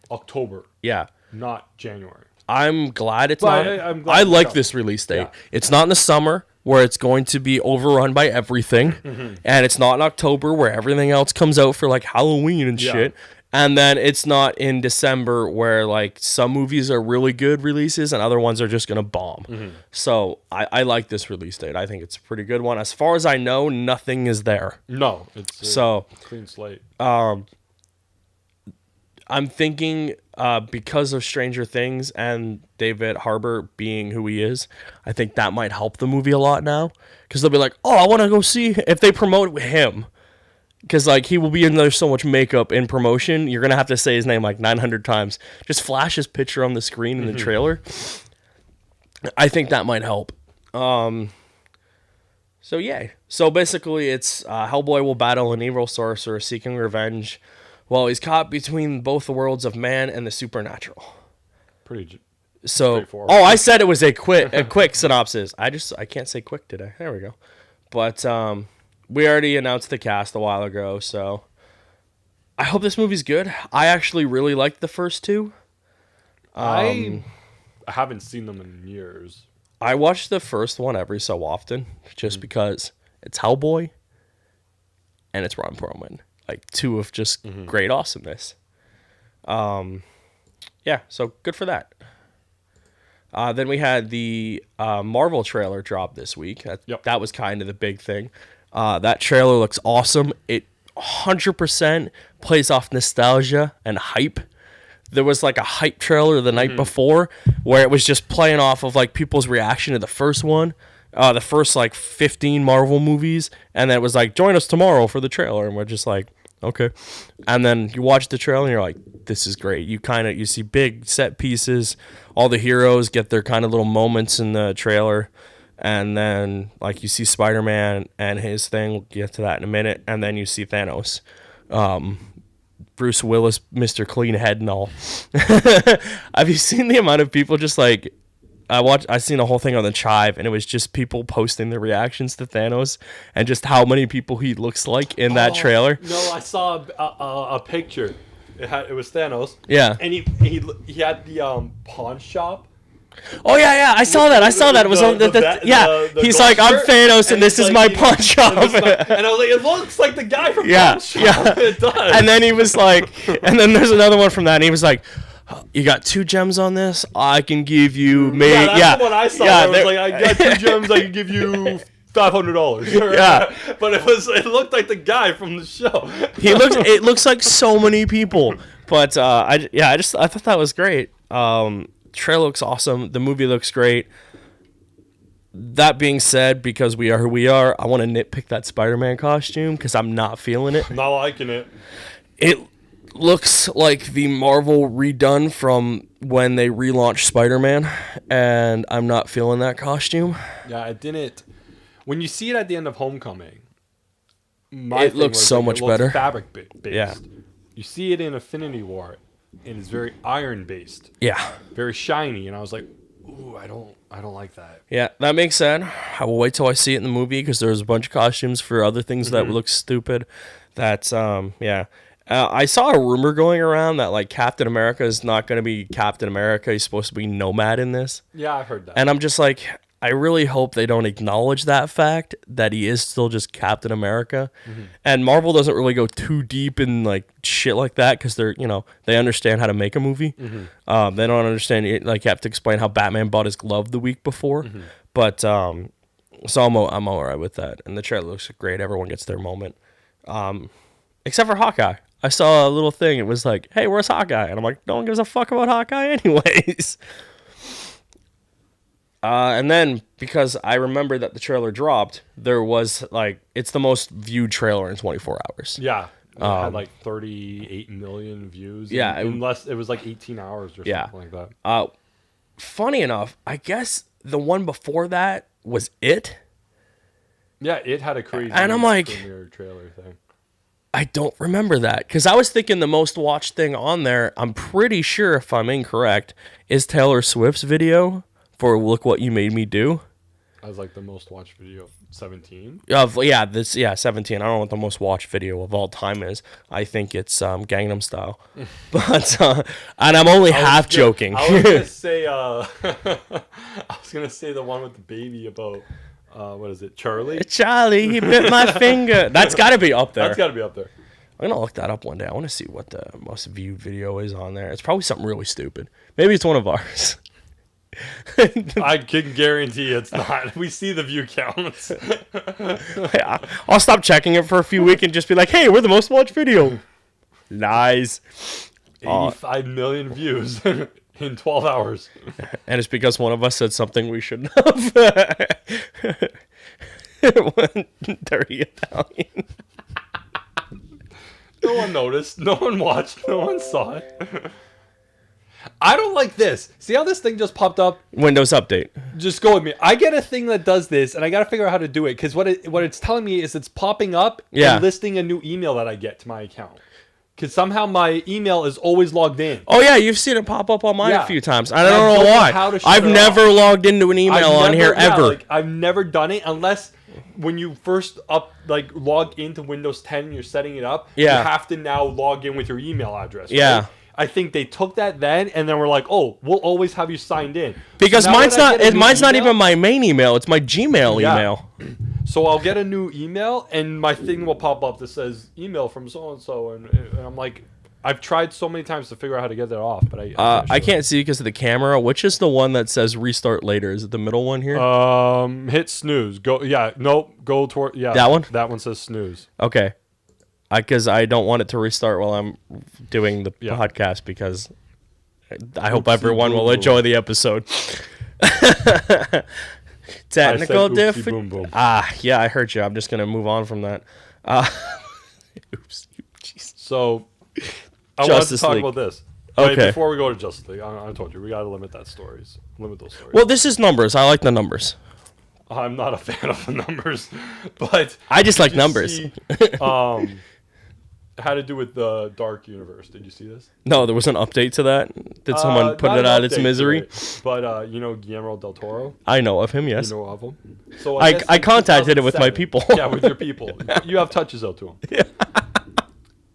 October. Yeah. Not January. I'm glad it's not. I like this release date. Yeah. It's not in the summer where it's going to be overrun by everything. And it's not in October where everything else comes out for like Halloween and shit. And then it's not in December where like some movies are really good releases and other ones are just going to bomb. So I like this release date. I think it's a pretty good one. As far as I know, nothing is there. No, it's a clean slate. I'm thinking because of Stranger Things and David Harbour being who he is, I think that might help the movie a lot now. Because they'll be like, oh, I want to go see if they promote him. Because, like, he will be in there so much makeup in promotion, you're going to have to say his name, like, 900 times. Just flash his picture on the screen in the trailer. I think that might help. So, yay. So, basically, it's Hellboy will battle an evil sorcerer seeking revenge while he's caught between both the worlds of man and the supernatural. Pretty straightforward. Oh, I said it was a quick synopsis. I can't say quick today. There we go. But, we already announced the cast a while ago, so I hope this movie's good. I actually really liked the first two. I haven't seen them in years. I watch the first one every so often, just because it's Hellboy and it's Ron Perlman. Like, two of just great awesomeness. Yeah, so good for that. Then we had the Marvel trailer drop this week. That was kind of the big thing. That trailer looks awesome. It 100% plays off nostalgia and hype. There was like a hype trailer the night before where it was just playing off of like people's reaction to the first one, the first like 15 Marvel movies, and then it was like, join us tomorrow for the trailer, and we're just like, okay. And then you watch the trailer and you're like, this is great. You see big set pieces, all the heroes get their kind of little moments in the trailer. And then, like, you see Spider-Man and his thing. We'll get to that in a minute. And then you see Thanos. Bruce Willis, Mr. Clean Head and all. Have you seen the amount of people just, like... I seen a whole thing on the Chive, and it was just people posting their reactions to Thanos and just how many people he looks like in that trailer. No, I saw a picture. It was Thanos. Yeah. And he had the pawn shop. Oh yeah, I saw that. It was on he's like, I'm Thanos, and this is my pawn shop. And I was like, it looks like the guy from pawn shop. Yeah, it does. And then he was like, and then there's another one from that, and he was like, you got 2 gems on this? I can give you that's what I saw. I was like, I got 2 gems. I can give you $500. Yeah, but it looked like the guy from the show. It looks like so many people. But I thought that was great. Trailer looks awesome. The movie looks great. That being said, because we are who we are, I want to nitpick that Spider-Man costume because I'm not feeling it. Not liking it. It looks like the Marvel redone from when they relaunched Spider-Man, and I'm not feeling that costume. Yeah, it didn't. When you see it at the end of Homecoming, it looks so much better. Fabric based. Yeah. You see it in Infinity War. It is very iron based. Yeah. Very shiny, and I was like, ooh, I don't like that. Yeah, that makes sense. I will wait till I see it in the movie because there's a bunch of costumes for other things that look stupid. That's yeah. I saw a rumor going around that like Captain America is not going to be Captain America. He's supposed to be Nomad in this. Yeah, I heard that. And I'm just like, I really hope they don't acknowledge that fact that he is still just Captain America. And Marvel doesn't really go too deep in like shit like that because they're, they understand how to make a movie. They don't understand it, like you have to explain how Batman bought his glove the week before. But so I'm all right with that. And the trailer looks great. Everyone gets their moment. Except for Hawkeye. I saw a little thing. It was like, hey, where's Hawkeye? And I'm like, no one gives a fuck about Hawkeye anyways. And then, because I remember that the trailer dropped, there was, like, it's the most viewed trailer in 24 hours. Yeah. It had, like, 38 million views. Yeah. Unless it was, like, 18 hours or something like that. Funny enough, I guess the one before that was It. Yeah, It had a crazy and I'm like, premiere trailer thing. I don't remember that. Because I was thinking the most watched thing on there, I'm pretty sure, if I'm incorrect, is Taylor Swift's video for Look What You Made Me Do. As like the most watched video, 17? 17. I don't know what the most watched video of all time is. I think it's Gangnam Style. But and I'm only half joking. I was gonna say the one with the baby about what is it, Charlie? Charlie, he bit my finger. That's got to be up there. That's got to be up there. I'm gonna look that up one day. I want to see what the most viewed video is on there. It's probably something really stupid. Maybe it's one of ours. I can guarantee it's not. We see the view counts. I'll stop checking it for a few weeks and just be like, hey, we're the most watched video. Lies. 85 million views in 12 hours. And it's because one of us said something we shouldn't have. Dirty Italian. No one noticed. No one watched. No one saw it. I don't like this. See how this thing just popped up? Windows update. Just go with me. I get a thing that does this, and I got to figure out how to do it. Because what it's telling me is it's popping up and listing a new email that I get to my account. Because somehow my email is always logged in. Oh, yeah. You've seen it pop up on mine a few times. I don't know why. I've never logged into an email on here ever. Like, I've never done it unless when you first log into Windows 10 and you're setting it up, you have to now log in with your email address. Right? Yeah. I think they took that then, and then we're like, "Oh, we'll always have you signed in." Because so mine's not even my main email; it's my Gmail email. So I'll get a new email, and my thing will pop up that says "email from so and so," and I'm like, I've tried so many times to figure out how to get that off, but I can't see because of the camera. Which is the one that says "restart later"? Is it the middle one here? Hit snooze. Go. Yeah. Nope. Go toward. Yeah. That one. That one says snooze. Okay. Because I don't want it to restart while I'm doing the podcast because I hope everyone will enjoy the episode. Technical difficulty. Yeah, I heard you. I'm just going to move on from that. Oops. Jeez. So, I want to talk about this. Okay. Wait, before we go to Justice League, I told you, we got to limit those stories. Well, this is numbers. I like the numbers. I'm not a fan of the numbers, but... I just like numbers. See, had to do with the Dark Universe. Did you see this? No, there was an update to that. Did someone put it out of its misery? But you know Guillermo del Toro? I know of him, yes. You know of him? So I contacted it with my people. Yeah, with your people. You have touches out to him. Yeah.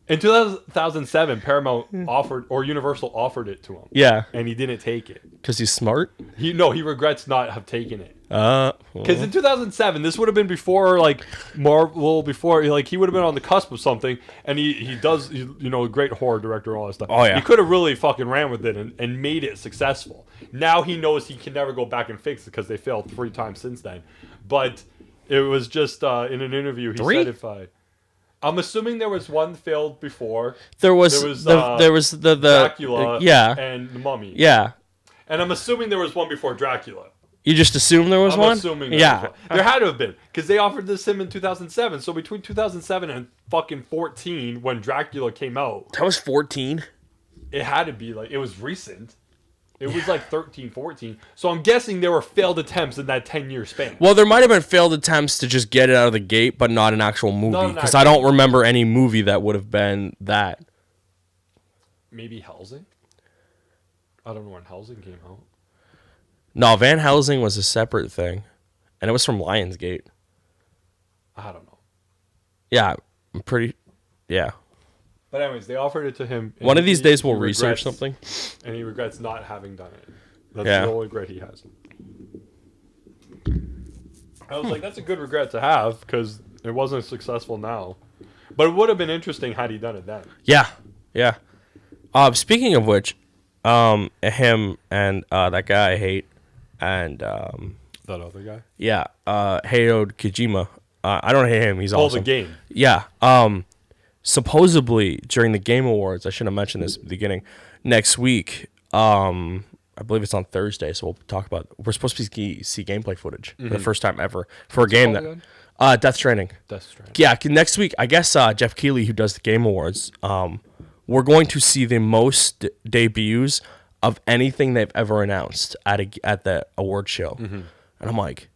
In 2007, Paramount offered, or Universal offered it to him. Yeah. And he didn't take it. Because he's smart? He regrets not have taken it. Because in 2007, this would have been before, Marvel, before, he would have been on the cusp of something, and he does, a great horror director and all that stuff. Oh, yeah. He could have really fucking ran with it and made it successful. Now he knows he can never go back and fix it because they failed 3 times since then. But it was just, in an interview, he said if I'm assuming there was one failed before. There was the Dracula and the Mummy. Yeah. And I'm assuming there was one before Dracula. You just assumed there was one? I'm assuming there was one. There had to have been. Because they offered this him in 2007. So between 2007 and fucking 14, when Dracula came out. That was 14? It had to be it was recent. It was 13, 14. So I'm guessing there were failed attempts in that 10-year span. Well, there might have been failed attempts to just get it out of the gate, but not an actual movie. Because I don't remember any movie that would have been that. Maybe Helsing? I don't know when Helsing came out. No, Van Helsing was a separate thing. And it was from Lionsgate. I don't know. Yeah, I'm pretty... Yeah. But anyways, they offered it to him. One of these days we'll research something. And he regrets not having done it. That's the only regret he has. I was like, that's a good regret to have because it wasn't successful now. But it would have been interesting had he done it then. Yeah, yeah. Speaking of which, him and that guy I hate and... that other guy? Yeah, Hideo Kojima. I don't hate him. He's awesome. The game. Yeah. Supposedly during the Game Awards, I should have mentioned this at the beginning. Next week, I believe it's on Thursday, so we'll talk about. We're supposed to see gameplay footage for the first time ever for a game that Death Stranding. Yeah, next week, I guess Jeff Keighley, who does the Game Awards, we're going to see the most debuts of anything they've ever announced at the award show, and I'm like,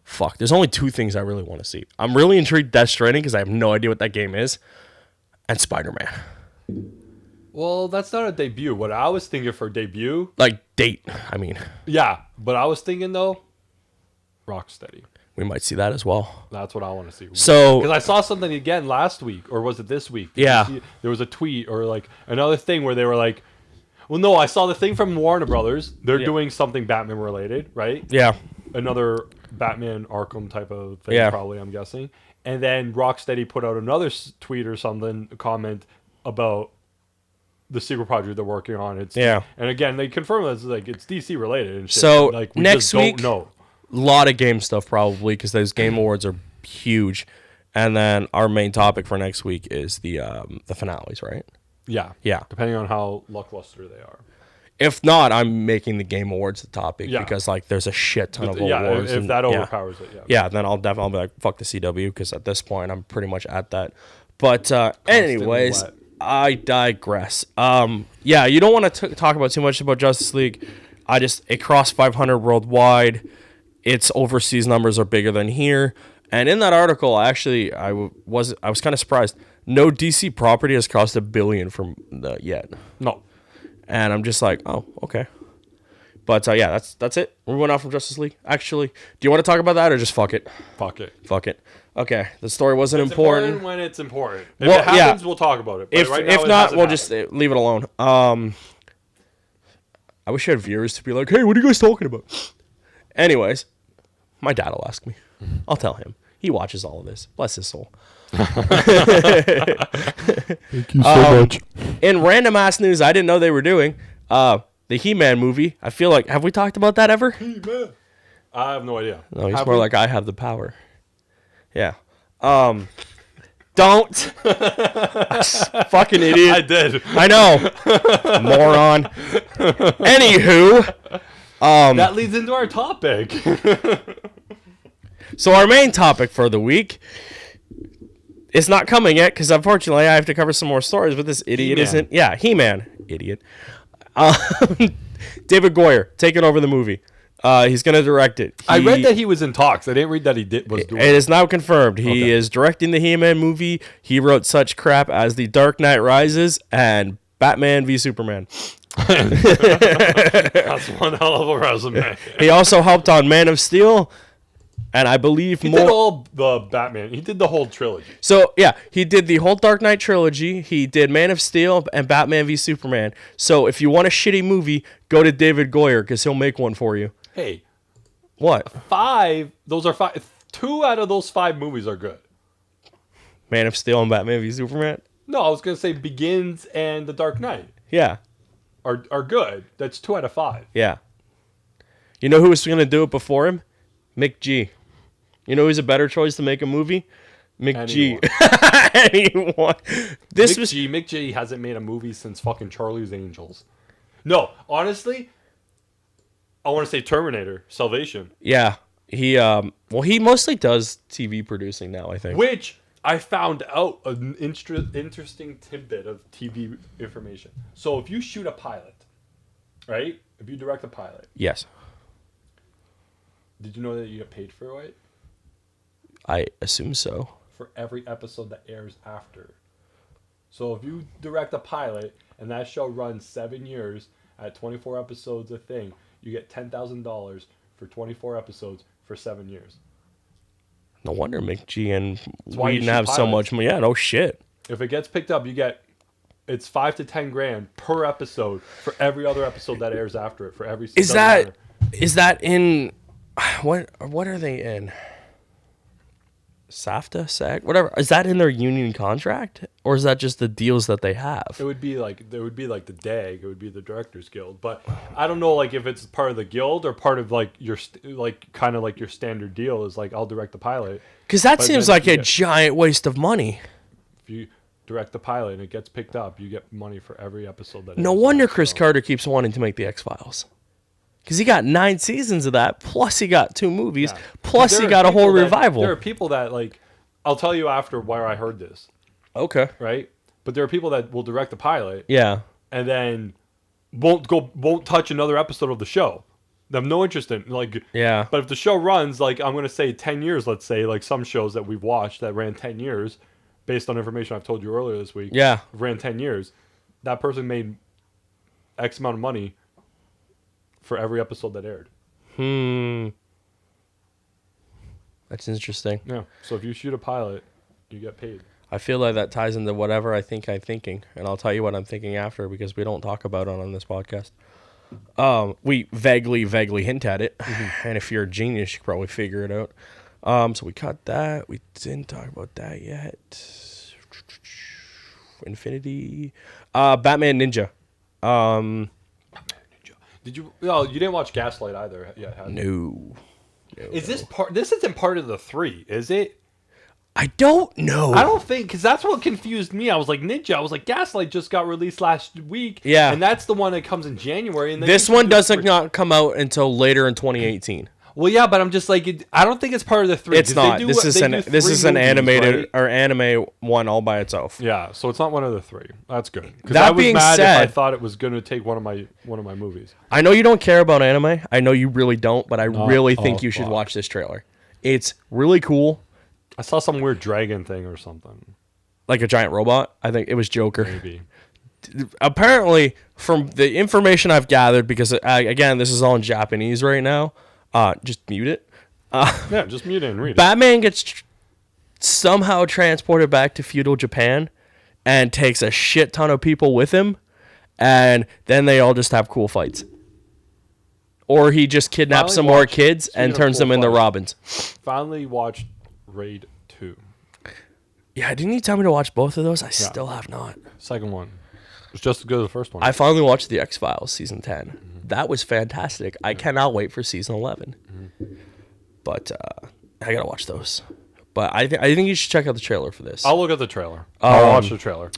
fuck. There's only 2 things I really want to see. I'm really intrigued Death Stranding because I have no idea what that game is. And Spider-Man. Well, that's not a debut. What I was thinking for debut... date, I mean. Yeah, but I was thinking, though, Rocksteady. We might see that as well. That's what I want to see. So... Because I saw something again last week, or was it this week? Yeah. There was a tweet, or another thing where they were like... Well, no, I saw the thing from Warner Brothers. They're doing something Batman-related, right? Yeah. Another Batman Arkham type of thing, probably, I'm guessing. And then Rocksteady put out another tweet or something, a comment about the secret project they're working on. And again, they confirm that it's DC related and shit. So we next just week, don't know. A lot of game stuff probably because those Game Awards are huge. And then our main topic for next week is the finales, right? Yeah. Yeah. Depending on how lackluster they are. If not, I'm making the Game Awards the topic because like there's a shit ton of awards. If that overpowers it, yeah, then I'll definitely be like, fuck the CW, because at this point I'm pretty much at that. But anyways, I digress. Yeah, you don't want to talk about too much about Justice League. It crossed 500 worldwide. Its overseas numbers are bigger than here. And in that article, I was kind of surprised. No DC property has crossed $1 billion yet. No. And I'm just like, oh, okay. But yeah, that's it. We went off from Justice League. Actually, do you want to talk about that or just fuck it? Fuck it. Fuck it. Okay, the story wasn't important. When it's important. If it happens, we'll talk about it. But if not, we'll just leave it alone. I wish I had viewers to be like, hey, what are you guys talking about? Anyways, my dad will ask me. I'll tell him. He watches all of this. Bless his soul. Thank you so much. In random ass news I didn't know they were doing, the He-Man movie. I feel like, have we talked about that ever? He-Man. I have no idea. No, he's more like I have the power. Yeah. Don't. Fucking idiot. I did. I know. Moron. Anywho. That leads into our topic. So our main topic for the week is not coming yet because unfortunately I have to cover some more stories, but this idiot isn't. Yeah, He-Man. Idiot. David Goyer taking over the movie. He's going to direct it. I read that he was in talks. I didn't read that he was doing it. It is now confirmed. He is directing the He-Man movie. He wrote such crap as The Dark Knight Rises and Batman v Superman. That's one hell of a resume. He also helped on Man of Steel, and I believe he did all the Batman. He did the whole trilogy. So yeah, he did the whole Dark Knight trilogy. He did Man of Steel and Batman v Superman. So if you want a shitty movie, go to David Goyer because he'll make one for you. Hey, what? 5? Those are 5. 2 out of those 5 movies are good. Man of Steel and Batman v Superman. No, I was gonna say Begins and The Dark Knight. Yeah. Are good. That's 2 out of 5. Yeah. You know who was going to do it before him? Mick G. You know who's a better choice to make a movie? Mick G. Anyone. Mick G hasn't made a movie since fucking Charlie's Angels. No, honestly, I want to say Terminator, Salvation. Yeah. He mostly does TV producing now, I think. Which I found out an interesting tidbit of TV information. So if you shoot a pilot, right? If you direct a pilot. Yes. Did you know that you get paid for it? I assume so. For every episode that airs after. So if you direct a pilot and that show runs 7 years at 24 episodes a thing, you get $10,000 for 24 episodes for 7 years. No wonder Mick G and Whedon have so much money. Yeah, no shit. If it gets picked up, it's $5 to $10,000 per episode for every other episode that airs after it. For every is that in what are they in? SAFTA, SAG, whatever. Is that in their union contract, or is that just the deals that they have? It would be like the DAG. It would be the Directors Guild. But I don't know, like if it's part of the guild or part of like your kind of like your standard deal is like I'll direct the pilot. Because that seems like a giant waste of money. If you direct the pilot and it gets picked up, you get money for every episode that. No wonder Chris Carter keeps wanting to make the X-Files. Because he got 9 seasons of that, plus he got 2 movies, plus he got a whole revival. There are people that, like, I'll tell you after where I heard this. Okay. Right? But there are people that will direct the pilot. Yeah. And then won't touch another episode of the show. They have no interest in, like. Yeah. But if the show runs, like, I'm going to say 10 years, let's say, like some shows that we've watched that ran 10 years, based on information I've told you earlier this week. Yeah. Ran 10 years. That person made X amount of money for every episode that aired. That's interesting. Yeah. So if you shoot a pilot, you get paid. I feel like that ties into whatever I think I'm thinking. And I'll tell you what I'm thinking after because we don't talk about it on this podcast. We vaguely hint at it. Mm-hmm. And if you're a genius, you can probably figure it out. So we cut that. We didn't talk about that yet. Infinity. Batman Ninja. Did you? Oh, you didn't watch Gaslight either. Yeah. No. Is this part? This isn't part of the 3, is it? I don't know. I don't think, because that's what confused me. I was like, Ninja. I was like, Gaslight just got released last week. Yeah. And that's the one that comes in January. And this one doesn't not come out until later in 2018. Well, yeah, but I'm just like, I don't think it's part of the 3. It's not. This is an animated right? or anime one all by itself. Yeah, so it's not one of the 3. That's good. Because that I was being mad said, if I thought it was going to take one of my movies. I know you don't care about anime. I know you really don't, but I really think you should watch this trailer. It's really cool. I saw some weird dragon thing or something. Like a giant robot? I think it was Joker. Maybe. Apparently, from the information I've gathered, because, again, this is all in Japanese right now. Just mute it. Yeah, just mute it and read it. Batman gets somehow transported back to feudal Japan and takes a shit ton of people with him, and then they all just have cool fights. Or he just kidnaps some more kids and turns them into Robins. Finally watched Raid 2. Yeah, didn't you tell me to watch both of those? I still have not. Second one. It's just as good as the first one. I finally watched The X-Files season 10. Mm-hmm. That was fantastic. I cannot wait for season 11. Mm-hmm. But I got to watch those. But I think you should check out the trailer for this. I'll look at the trailer. I'll watch the trailer.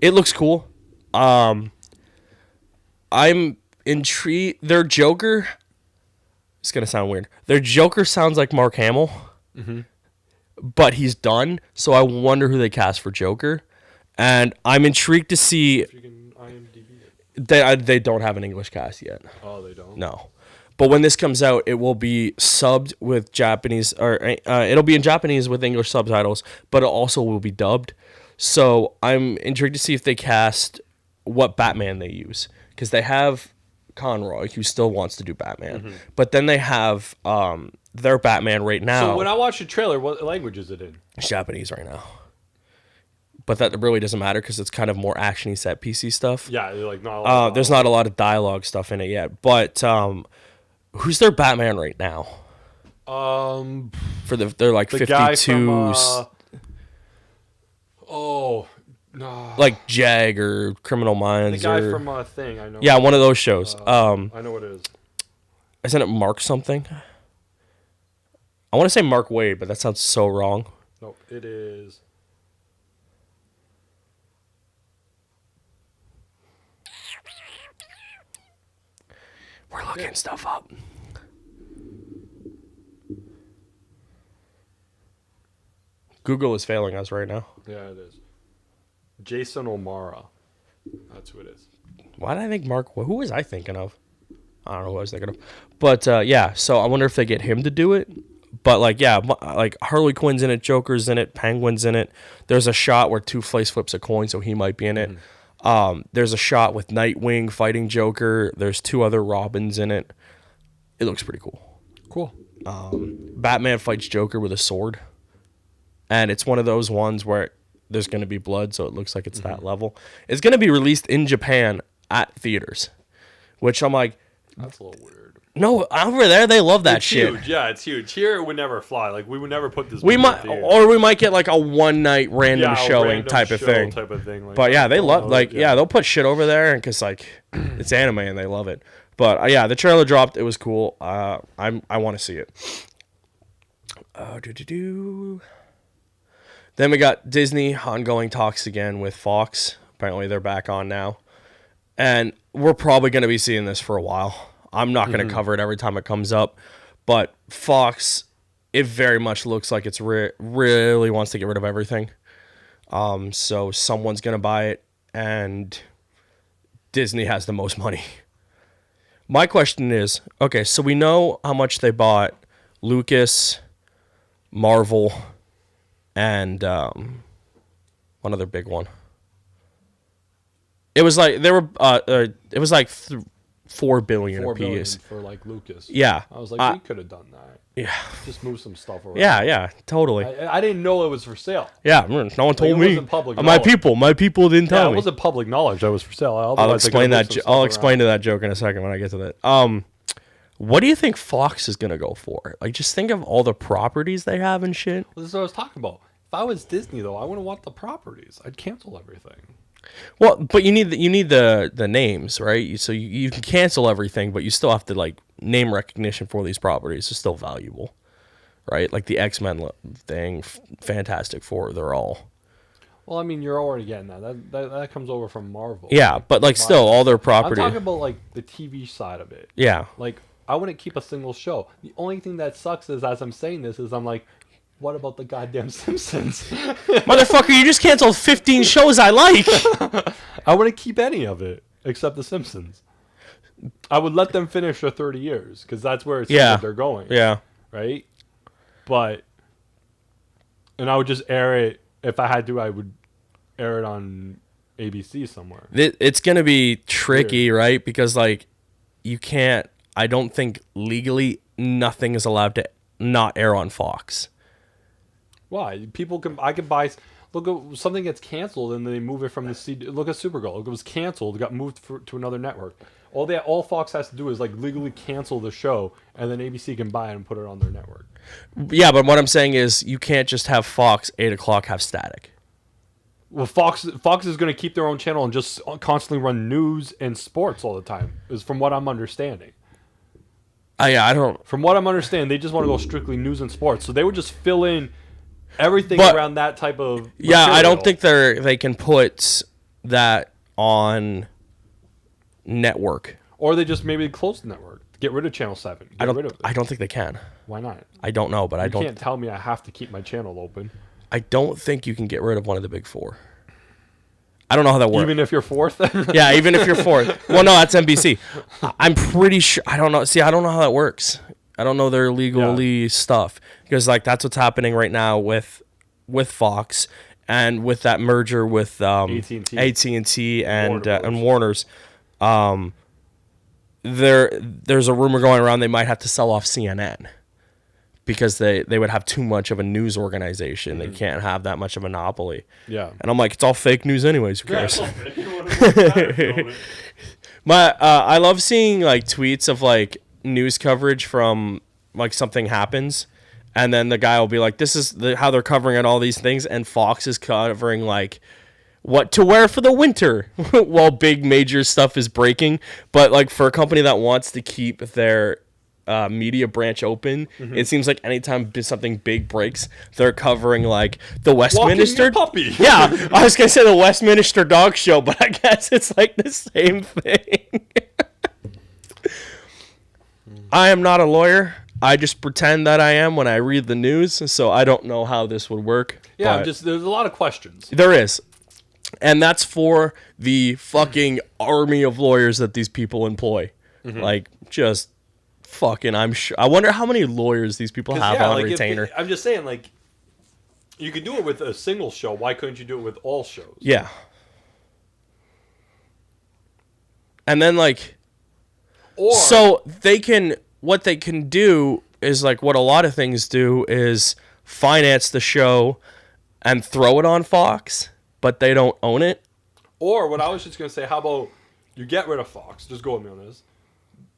It looks cool. I'm intrigued. Their Joker, it's going to sound weird. Their Joker sounds like Mark Hamill. Mm-hmm. But he's done, so I wonder who they cast for Joker. And I'm intrigued to see. If you can IMDb they don't have an English cast yet. Oh, they don't? No. But when this comes out, it will be subbed with Japanese, or it'll be in Japanese with English subtitles, but it also will be dubbed. So I'm intrigued to see if they cast what Batman they use. Because they have Conroy, who still wants to do Batman. Mm-hmm. But then they have their Batman right now. So when I watch the trailer, what language is it in? It's Japanese right now. But that really doesn't matter because it's kind of more action-y set PC stuff. Yeah, like not a lot there's not a lot of dialogue stuff in it yet. But who's their Batman right now? They're like the 52. Guy from, no. Like Jag or Criminal Minds. The guy from Thing, I know. Yeah, one of those shows. I know what it is. Isn't it Mark something? I want to say Mark Wade, but that sounds so wrong. No, it is. We're looking stuff up. Google is failing us right now. Yeah, it is. Jason O'Mara. That's who it is. Why did I think Mark? Who was I thinking of? I don't know who I was thinking of. But yeah, so I wonder if they get him to do it. But like Harley Quinn's in it, Joker's in it, Penguin's in it. There's a shot where Two-Face flips a coin, so he might be in it. Mm-hmm. There's a shot with Nightwing fighting Joker. There's 2 other Robins in it. It looks pretty cool. Cool. Batman fights Joker with a sword. And it's one of those ones where there's going to be blood, so it looks like it's that level. It's going to be released in Japan at theaters, which I'm like... That's a little weird. No, over there, they love that shit. Huge. Yeah, it's huge. Here, it would never fly. Like, we would never put this... We might get like a one-night random showing type of thing. Like, but yeah, they love... they'll put shit over there because, like, it's anime and they love it. But yeah, the trailer dropped. It was cool. I want to see it. Then we got Disney ongoing talks again with Fox. Apparently they're back on now. And we're probably going to be seeing this for a while. I'm not going to cover it every time it comes up. But Fox, it very much looks like it's really wants to get rid of everything. So someone's going to buy it. And Disney has the most money. My question is, okay, so we know how much they bought Lucas, Marvel, and one other big one. It was like it was like $4 billion $4 billion apiece for like Lucas. Yeah, I was like, we could have done that. Yeah, just move some stuff around. Yeah, totally. I didn't know it was for sale. Yeah, no one told me. Public my people didn't tell me. It wasn't public knowledge that was for sale. I'll explain that. I'll explain to that joke in a second when I get to that. What do you think Fox is gonna go for? Like, just think of all the properties they have and shit. Well, this is what I was talking about. If I was Disney, though, I wouldn't want the properties. I'd cancel everything. Well, but you need the names, right? So you can cancel everything, but you still have to like name recognition for these properties. It's still valuable. right? Like the X-Men thing, Fantastic Four, they're all. Well, I mean, you're already getting that comes over from Marvel. Yeah, but like still, all their property. I'm talking about like the TV side of it. Yeah. Like, I wouldn't keep a single show. The only thing that sucks is, as I'm saying this, is I'm like, what about the goddamn Simpsons? Motherfucker, you just canceled 15 shows I like. I wouldn't keep any of it except the Simpsons. I would let them finish their 30 years because that's where it seems like they're going. Yeah. Right? And I would just air it. If I had to, I would air it on ABC somewhere. It's going to be tricky, right? Because, like, you can't, I don't think legally nothing is allowed to not air on Fox. Why? I could buy, look at something gets canceled and then they move it from the CD. Look at Supergirl. It was canceled, got moved to another network. All Fox has to do is like legally cancel the show, and then ABC can buy it and put it on their network. Yeah, but what I'm saying is you can't just have Fox 8 o'clock have static. Well, Fox is going to keep their own channel and just constantly run news and sports all the time. Is from what I'm understanding. I don't. From what I'm understanding, they just want to go strictly news and sports, so they would just fill in everything around that type of material. Yeah, I don't think they can put that on network. Or they just maybe close the network. Get rid of Channel 7. I don't think they can. Why not? I don't know, but You can't tell me I have to keep my channel open. I don't think you can get rid of one of the big four. I don't know how that works. Even if you're fourth? Yeah, even if you're fourth. Well, no, that's NBC. I'm pretty sure. I don't know. See, I don't know how that works. I don't know their legally stuff. Because, like, that's what's happening right now with Fox and with that merger with AT&T and Warner's. There's a rumor going around they might have to sell off CNN because they would have too much of a news organization. They can't have that much of a monopoly. Yeah. And I'm like, it's all fake news anyways. Who cares? I love seeing like tweets of like news coverage from like something happens, and then the guy will be like, this is how they're covering it, all these things, and Fox is covering like what to wear for the winter while big major stuff is breaking. But like for a company that wants to keep their media branch open, it seems like anytime something big breaks, they're covering like the Westminster puppy. Yeah, I was gonna say the Westminster Dog Show, but I guess it's like the same thing. I am not a lawyer. I just pretend that I am when I read the news, so I don't know how this would work. Yeah, there's a lot of questions. There is. And that's for the fucking army of lawyers that these people employ. Like, just fucking, I'm sure. I wonder how many lawyers these people have on retainer. I'm just saying, like, you could do it with a single show. Why couldn't you do it with all shows? Yeah. And then, like, so what they can do is, like, what a lot of things do is finance the show and throw it on Fox, but they don't own it. Or what I was just going to say, how about you get rid of Fox? Just go with me on this.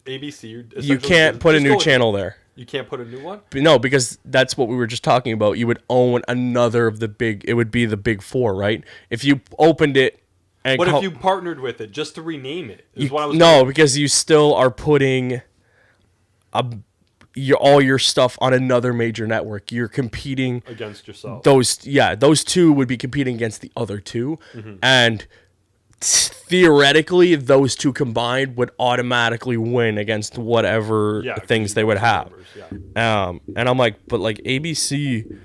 ABC. You can't put a new channel there. You can't put a new one? No, because that's what we were just talking about. You would own another of the big, it would be the big four, right? If you opened it. And what if you partnered with it just to rename it? Because you still are putting all your stuff on another major network. You're competing against yourself. Those two would be competing against the other two, and theoretically, those two combined would automatically win against whatever things they would have. And I'm like, but like ABC,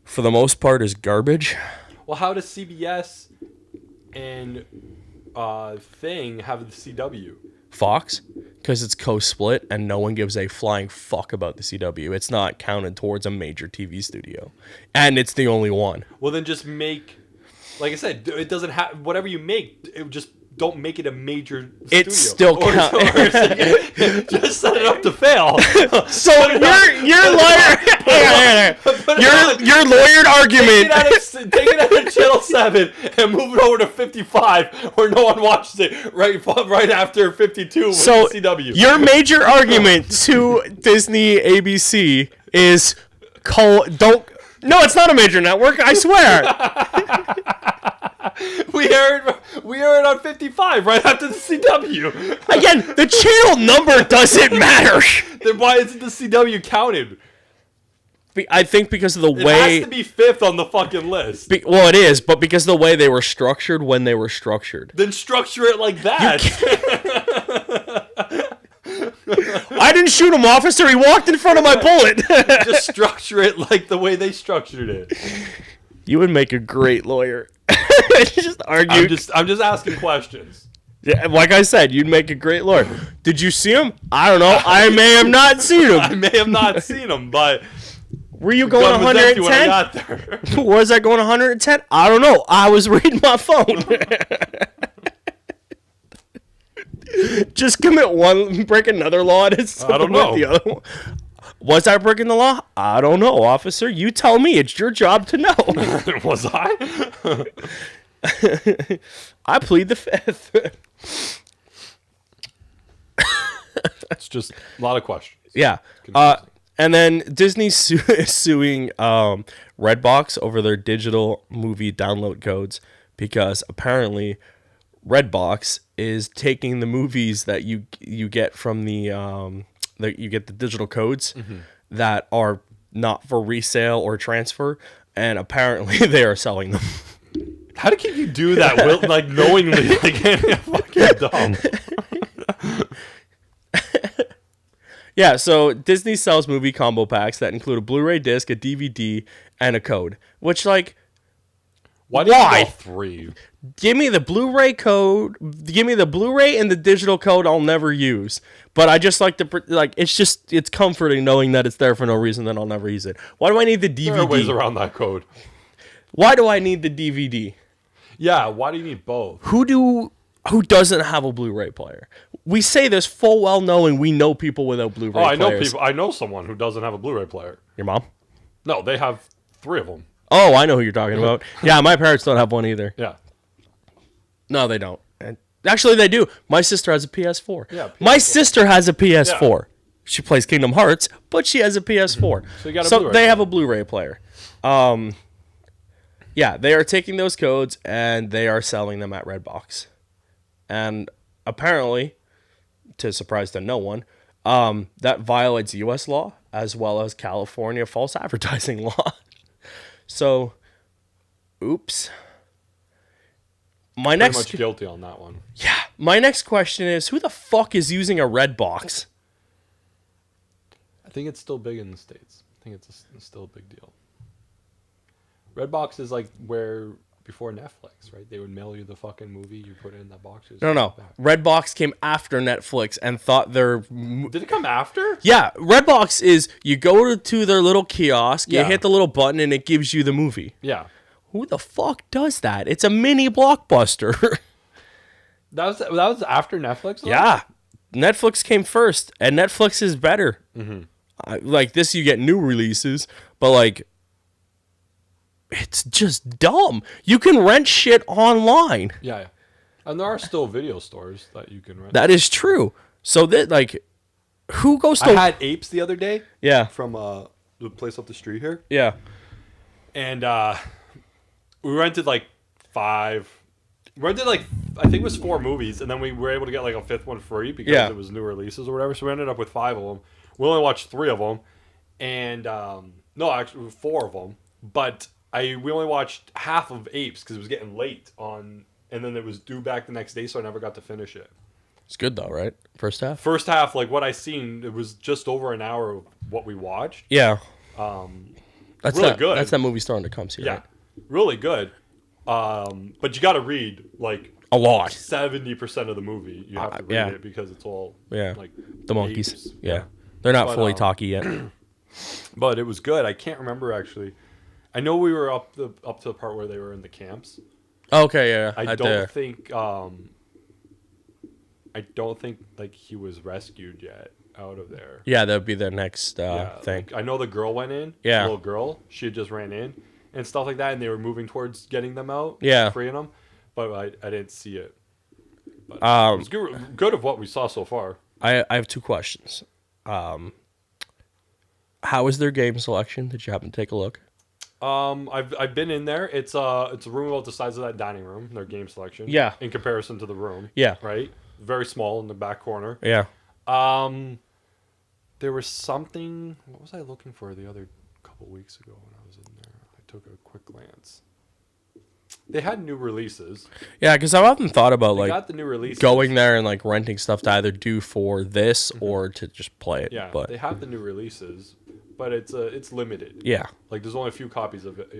for the most part, is garbage. Well, how does CBS and Thing have the CW? Fox, because it's co-split and no one gives a flying fuck about the CW. It's not counted towards a major TV studio, and it's the only one. Well, then just make, like I said, it doesn't have whatever you make. It just don't make it a major studio. It still counts. Just set it up to fail. So your lawyer, your lawyered argument. Take it out of Channel 7 and move it over to 55, where no one watches it right after 52 with the CW. Your major argument to Disney ABC is no, it's not a major network, I swear. We air it on 55 right after the CW. Again, the channel number doesn't matter. Then why isn't the CW counted? I think because of the way... It has to be 5th on the fucking list. Well, it is, but because of the way they were structured when they were structured. Then structure it like that. I didn't shoot him, officer. He walked in front of my bullet. Just structure it like the way they structured it. You would make a great lawyer. Just argue. I'm just asking questions. Yeah, like I said, you'd make a great lawyer. Did you see him? I don't know. I may have not seen him. I may have not seen him, but were you going 110? When I got there. Was I going 110? I don't know. I was reading my phone. Just commit one, break another law. I don't know. The other one. Was I breaking the law? I don't know, officer. You tell me. It's your job to know. Was I? I plead the 5th. It's just a lot of questions. Yeah. And then Disney's suing Redbox over their digital movie download codes because apparently Redbox is taking the movies that you get from that you get the digital codes that are not for resale or transfer, and apparently they are selling them. How can you do that, like knowingly? Like, fucking dumb. Yeah, so Disney sells movie combo packs that include a Blu-ray disc, a DVD, and a code. Which, like, why? Do you go 3? Give me the Blu-ray code. Give me the Blu-ray and the digital code I'll never use. But I just like to, like, it's comforting knowing that it's there for no reason, then I'll never use it. Why do I need the DVD? There are ways around that code. Why do I need the DVD? Yeah, why do you need both? Who doesn't have a Blu-ray player? We say this full well knowing we know people without Blu-ray players. I know people. I know someone who doesn't have a Blu-ray player. Your mom? No, they have 3 of them. Oh, I know who you're talking about. Yeah, my parents don't have one either. Yeah. No, they don't. And actually, they do. My sister has a PS4. Yeah. PS4. My sister has a PS4. Yeah. She plays Kingdom Hearts, but she has a PS4. So you got a so Blu-ray they player. have a Blu-ray player. Yeah, they are taking those codes and they are selling them at Redbox. And apparently, to surprise to no one, that violates U.S. law as well as California false advertising law. So, oops. Pretty much guilty on that one. Yeah. My next question is, who the fuck is using a Redbox? I think it's still big in the States. I think it's still a big deal. Redbox is like where... Before Netflix, right? They would mail you the fucking movie, you put it in that box. No. Redbox came after Netflix and thought their... Did it come after? Yeah. Redbox is you go to their little kiosk, you hit the little button, and it gives you the movie. Yeah. Who the fuck does that? It's a mini Blockbuster. That was after Netflix, though? Yeah. Netflix came first, and Netflix is better. Like this, you get new releases, but like... It's just dumb. You can rent shit online. Yeah. And there are still video stores that you can rent. That is true. So that, like, who goes to... I had Apes the other day. Yeah. From the place up the street here. Yeah. And we rented like 5. We rented like, I think it was 4 movies. And then we were able to get like a 5th one free because it was new releases or whatever. So we ended up with 5 of them. We only watched 3 of them. And, no, actually 4 of them. But... we only watched half of Apes because it was getting late and then it was due back the next day, so I never got to finish it. It's good though, right? First half, like what I seen, it was just over an hour of what we watched. Yeah. That's really good. That's that movie starting to come to you. Yeah, right? really good. But you got to read like a lot. 70% of the movie. You have to read it because it's all like the monkeys. Apes. Yeah, they're not fully talky yet. But it was good. I can't remember actually. I know we were up to the part where they were in the camps. Okay, yeah. I don't think like he was rescued yet out of there. Yeah, that would be the next thing. Like, I know the girl went in. Yeah. The little girl. She had just ran in and stuff like that, and they were moving towards getting them out. Yeah. Freeing them, but I didn't see it. But it was good of what we saw so far. I have 2 questions. How is their game selection? Did you happen to take a look? I've been in there. It's a room about the size of that dining room. Their game selection. Yeah. In comparison to the room. Yeah. Right. Very small in the back corner. Yeah. There was something. What was I looking for the other couple couple weeks ago when I was in there. I took a quick glance. They had new releases. Yeah, because I've often thought about got the new releases. Going there and like renting stuff to either do for this or to just play it. Yeah, but they have the new releases, but it's limited. Yeah, like there's only a few copies of it.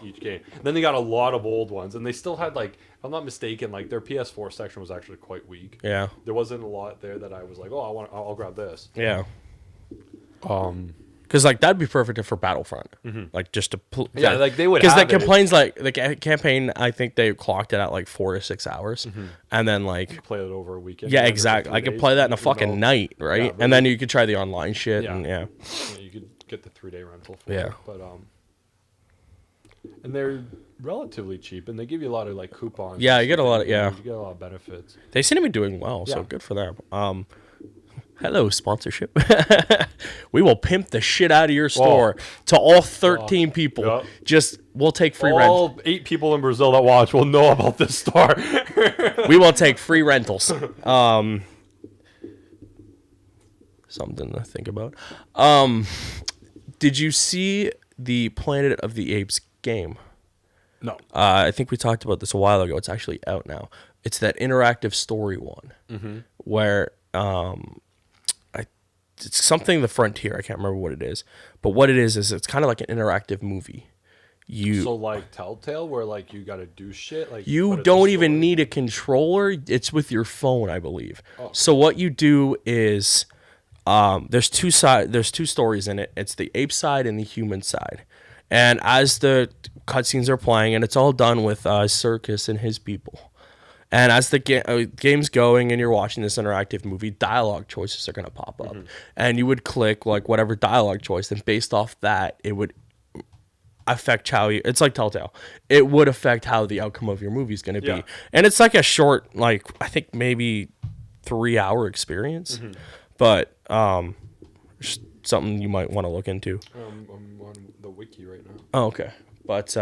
Each game. And then they got a lot of old ones, and they still had like, if I'm not mistaken, like their PS4 section was actually quite weak. Yeah, there wasn't a lot there that I was like, oh, I'll grab this. Yeah. Because like that'd be perfect for Battlefront, like just to like they would because the campaigns like the campaign I think they clocked it at like 4 to 6 hours, and then like you play it over a weekend. Yeah, exactly. I could play that in a fucking night, right? And then you could try the online shit. Yeah, and you could get the 3-day rental. For yeah, it, but and they're relatively cheap, and they give you a lot of like coupons. Yeah, you get a lot of you get a lot of benefits. They seem to be doing well, so good for them. Hello, sponsorship. We will pimp the shit out of your store to all 13 people. Yep. We'll take free rent. All 8 people in Brazil that watch will know about this store. We will take free rentals. Something to think about. Did you see the Planet of the Apes game? No. I think we talked about this a while ago. It's actually out now. It's that interactive story one where it's something the Frontier. I can't remember what it is, but what it is it's kind of like an interactive movie. So like Telltale, where like you got to do shit. Like you don't even need a controller. It's with your phone, I believe. Oh. So what you do is there's two stories in it. It's the ape side and the human side, and as the cutscenes are playing, and it's all done with Circus and his people. And as the game's going and you're watching this interactive movie, dialogue choices are going to pop up. And you would click like whatever dialogue choice, and based off that, it would affect how you... It's like Telltale. It would affect how the outcome of your movie is going to be. And it's like a short, like, I think maybe 3-hour experience. But just something you might want to look into. I'm on the wiki right now. Oh, okay. But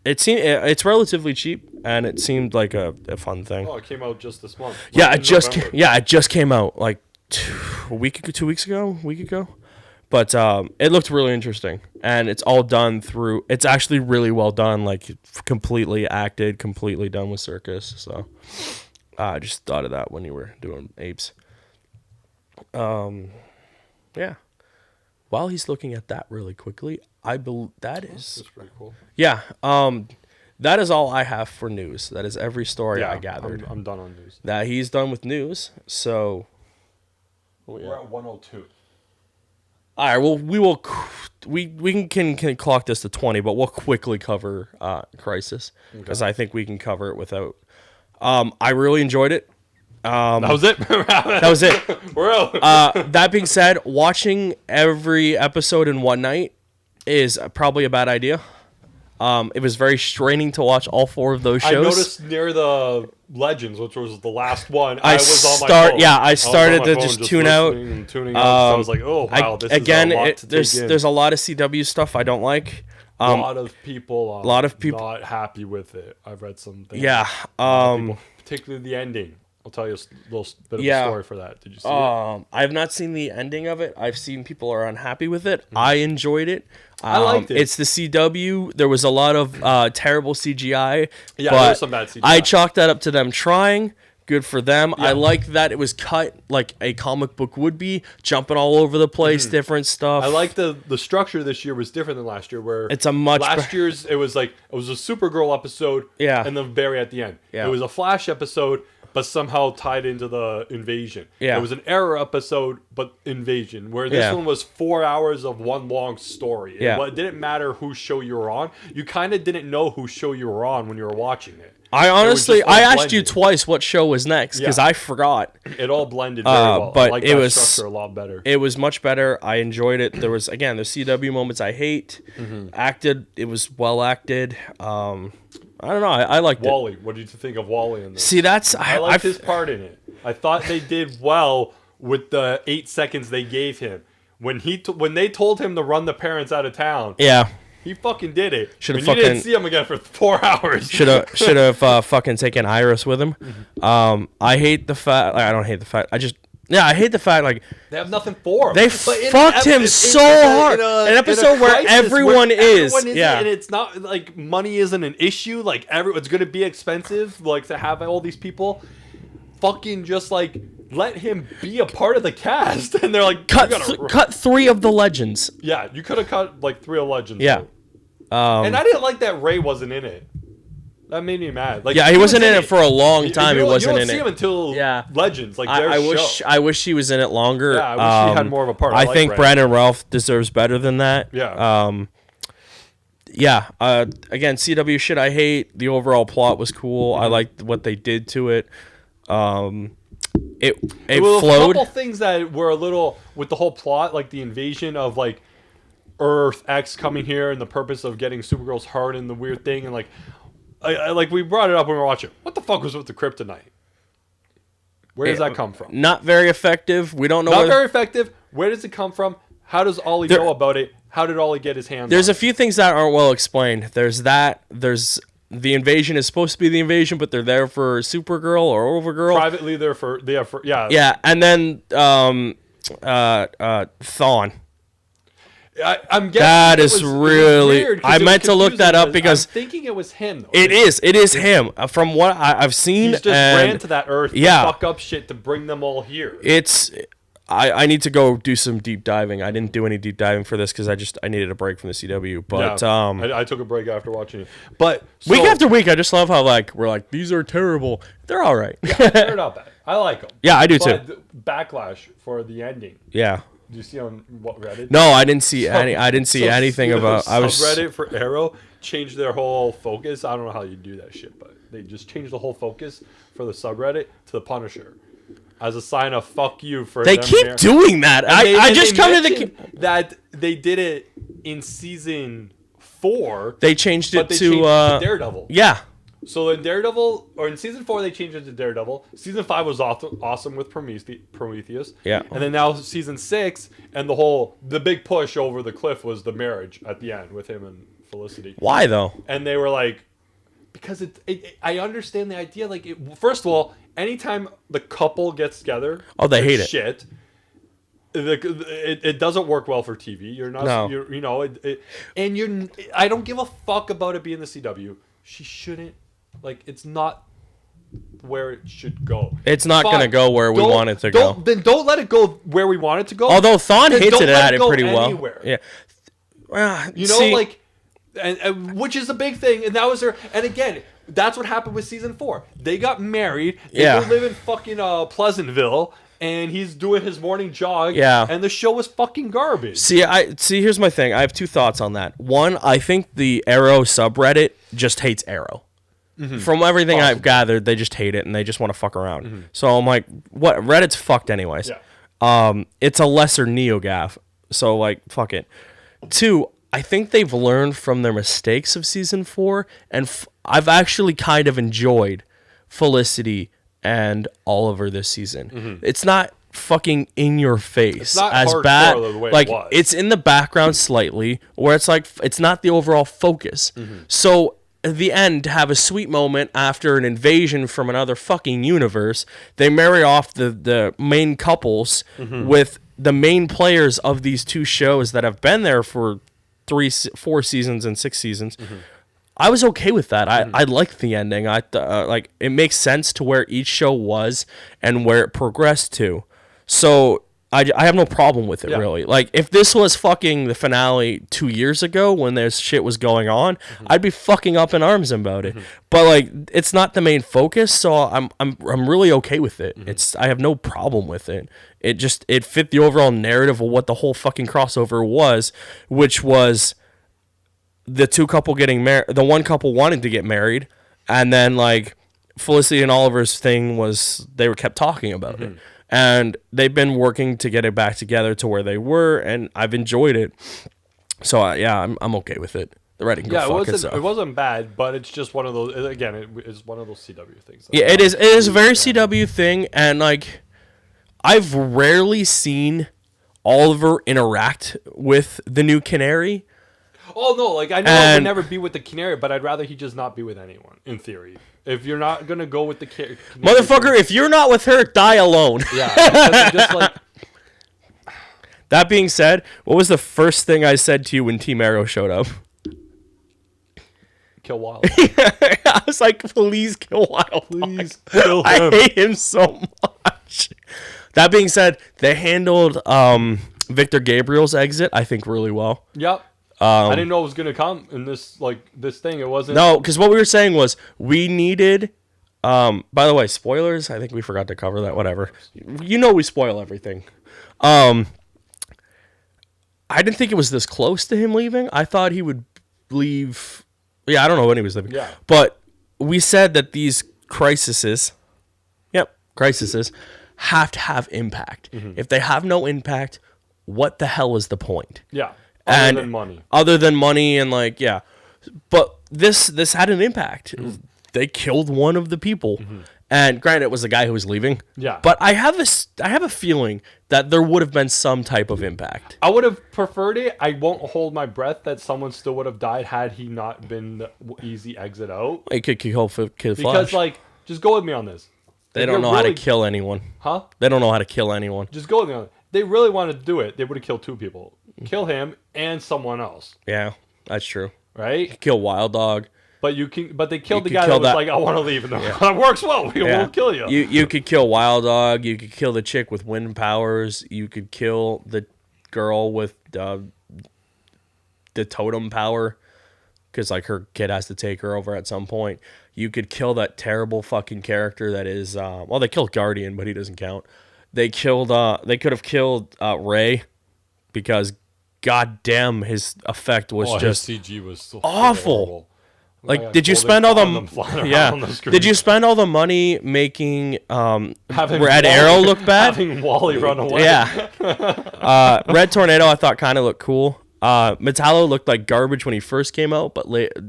it's relatively cheap, and it seemed like a fun thing. Oh, it came out just this month. It just came out like 2 weeks ago. But it looked really interesting, and it's all done through. It's actually really well done, like completely acted, completely done with Circus. So I just thought of that when you were doing apes. Yeah. While he's looking at that really quickly, I believe that's pretty cool. Yeah. That is all I have for news. That is every story I gathered. I'm done on news. That he's done with news. So we're at 102. All right. Well, we can clock this to 20, but we'll quickly cover Crisis because I think we can cover it without. I really enjoyed it. That was it. That was it. We're out. That being said, watching every episode in one night is probably a bad idea. It was very straining to watch all 4 of those shows. I noticed near the Legends, which was the last one, I was on my phone. Yeah, I started to just tune out. And tuning out. I was like, oh, wow, this is a lot to take in. There's a lot of CW stuff I don't like. A lot of people not happy with it. I've read some things. Yeah. Particularly the ending. I'll tell you a little bit of a story for that. Did you see it? I've not seen the ending of it. I've seen people are unhappy with it. I enjoyed it. I liked it. It's the CW. There was a lot of terrible CGI. Yeah, there was some bad CGI. I chalked that up to them trying. Good for them. Yeah. I like that it was cut like a comic book would be, jumping all over the place, different stuff. I like the structure this year was different than last year, where it's a much last year's it was a Supergirl episode, and then Barry at the end. Yeah. It was a Flash episode, but somehow tied into the invasion. Yeah. It was an Arrow episode, but invasion, where this one was 4 hours of one long story. Yeah. It didn't matter whose show you were on. You kind of didn't know whose show you were on when you were watching it. I asked you twice what show was next because I forgot. It all blended very well. But I like it was structure a lot better. It was much better. I enjoyed it. There was the CW moments I hate. It was well acted. I don't know. I liked Wally. What did you think of Wally in this? See, I liked his part in it. I thought they did well with the 8 seconds they gave him when they told him to run the parents out of town. Yeah. He fucking did it. You didn't see him again for 4 hours. Should have fucking taken Iris with him. I hate the fact. I don't hate the fact. Yeah, I hate the fact like they have nothing for him. They fucked him so hard. An episode where everyone is. Yeah, and it's not like money isn't an issue. Like it's going to be expensive. Like to have all these people, fucking just like let him be a part of the cast. And they're like, cut 3 of the legends. Yeah, you could have cut like 3 of legends. Yeah, and I didn't like that Ray wasn't in it. That made me mad. Like, yeah, he wasn't in it for a long time. He wasn't in it. You don't see him until Legends. Like I wish he was in it longer. Yeah, I wish he had more of a part. I think Brandon Routh deserves better than that. Yeah. Again, CW shit I hate. The overall plot was cool. I liked what they did to it. It flowed. A couple things that were a little with the whole plot, like the invasion of like Earth X coming here and the purpose of getting Supergirl's heart and the weird thing and like. I like we brought it up when we were watching. What the fuck was with the kryptonite? Where does that come from? Not very effective. We don't know. Not very effective. Where does it come from? How does Ollie know about it? How did Ollie get his hands? There's a few things that aren't well explained. There's that. There's the invasion is supposed to be the invasion, but they're there for Supergirl or Overgirl. Privately, yeah. Yeah, and then Thawne. I'm guessing that is really. Weird, I meant to look that up because I'm thinking it was him. Though. It is him. From what I've seen, he's just ran to that Earth to fuck up shit to bring them all here. I need to go do some deep diving. I didn't do any deep diving for this because I needed a break from the CW. But I took a break after watching it. But week after week, I just love how we're like these are terrible. They're all right. Yeah, they're not bad. I like them. Yeah, I do too. Backlash for the ending. Yeah. Did you see on what Reddit? No, I didn't see any. I didn't see anything about. Reddit for Arrow changed their whole focus. I don't know how you do that shit, but they just changed the whole focus for the subreddit to the Punisher as a sign of fuck you for. They keep doing that. I just come to the that they did it in season 4. They changed it to Daredevil. Yeah. So in Daredevil, or in season 4, they changed it to Daredevil. Season 5 was awesome with Prometheus. Yeah. And then now season 6, and the big push over the cliff was the marriage at the end with him and Felicity. Why though? And they were like, because I understand the idea. Like, first of all, anytime the couple gets together, they hate it. Shit. It doesn't work well for TV. You're not, I don't give a fuck about it being the CW. She shouldn't. Like, it's not where it should go. It's not going to go where we want it to go. Then don't let it go where we want it to go. Although Thawne hinted at it pretty well. Yeah. And which is a big thing. And that was her. And again, that's what happened with season 4. They got married. They go live in fucking Pleasantville. And he's doing his morning jog. Yeah. And the show was fucking garbage. See, here's my thing. I have 2 thoughts on that. One, I think the Arrow subreddit just hates Arrow. Mm-hmm. From everything I've gathered, they just hate it and they just want to fuck around. Mm-hmm. So I'm like, what? Reddit's fucked anyways. Yeah. It's a lesser NeoGAF. So like, fuck it. 2, I think they've learned from their mistakes of season 4, and I've actually kind of enjoyed Felicity and Oliver this season. Mm-hmm. It's not fucking in your face. It's not as hardcore bad. The way like it was. It's in the background slightly, where it's like it's not the overall focus. Mm-hmm. So at the end, to have a sweet moment after an invasion from another fucking universe, they marry off the main couples with the main players of these 2 shows that have been there for 4 seasons and 6 seasons. Mm-hmm. I was okay with that. I liked the ending. Like it makes sense to where each show was and where it progressed to. So I have no problem with it, really. Like, if this was fucking the finale 2 years ago when this shit was going on, I'd be fucking up in arms about it. But like, it's not the main focus, so I'm really okay with it. I have no problem with it. It fit the overall narrative of what the whole fucking crossover was, which was the 2 couple getting married, the 1 couple wanted to get married, and then like Felicity and Oliver's thing was they kept talking about it. And they've been working to get it back together to where they were, and I've enjoyed it. So I'm okay with it. The writing can go fuck itself. It wasn't bad, but it's just one of those. Again, it's one of those CW things. Yeah, it is. It is a very CW thing, and like I've rarely seen Oliver interact with the new Canary. Oh no, like I know I would never be with the canary, but I'd rather he just not be with anyone. In theory, if you're not gonna go with the canary, motherfucker, if you're not with her, die alone. Yeah, just like. That being said, what was the first thing I said to you when Team Arrow showed up? Kill Wild. I was like, please kill Wild. Please kill him. I hate him so much. That being said, they handled Victor Gabriel's exit, I think, really well. Yep. I didn't know it was gonna come in this thing. It wasn't. No, because what we were saying was we needed. By the way, spoilers. I think we forgot to cover that. Whatever. You know we spoil everything. I didn't think it was this close to him leaving. I thought he would leave. Yeah, I don't know when he was leaving. Yeah. But we said that these crises, have to have impact. Mm-hmm. If they have no impact, what the hell is the point? Yeah. Other than money. Other than money and but this had an impact. Mm-hmm. They killed one of the people. Mm-hmm. And granted, it was the guy who was leaving. Yeah. But I have a feeling that there would have been some type of impact. I would have preferred it. I won't hold my breath that someone still would have died had he not been the easy exit out. He could kill Flash. Because, just go with me on this. They don't know how to kill anyone. Huh? They don't know how to kill anyone. Just go with me on it. They really wanted to do it. They would have killed two people. Kill him and someone else. Yeah, that's true. Right? Kill Wild Dog. But they killed the guy that was like, I want to leave. And that works well. We won't kill you. You could kill Wild Dog. You could kill the chick with wind powers. You could kill the girl with the totem power. Because her kid has to take her over at some point. You could kill that terrible fucking character that is... they killed Guardian, but he doesn't count. They killed... they could have killed Ray. Because, goddamn, his effect was just... His CG was so awful. Did you spend all Did you spend all the money making Red Arrow look bad? Having Wally run away. Yeah. Red Tornado I thought kind of looked cool. Metallo looked like garbage when he first came out, but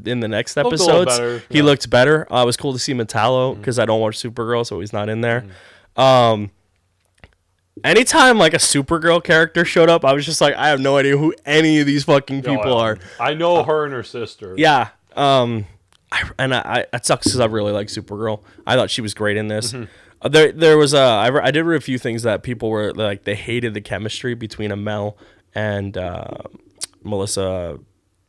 in the next episodes he looked better. It was cool to see Metallo because I don't watch Supergirl, so he's not in there. Anytime a Supergirl character showed up, I was just like, I have no idea who any of these fucking people are. I know her and her sister. Yeah. That sucks because I really like Supergirl. I thought she was great in this. Mm-hmm. There was I did read a few things that people were like they hated the chemistry between Amel and Melissa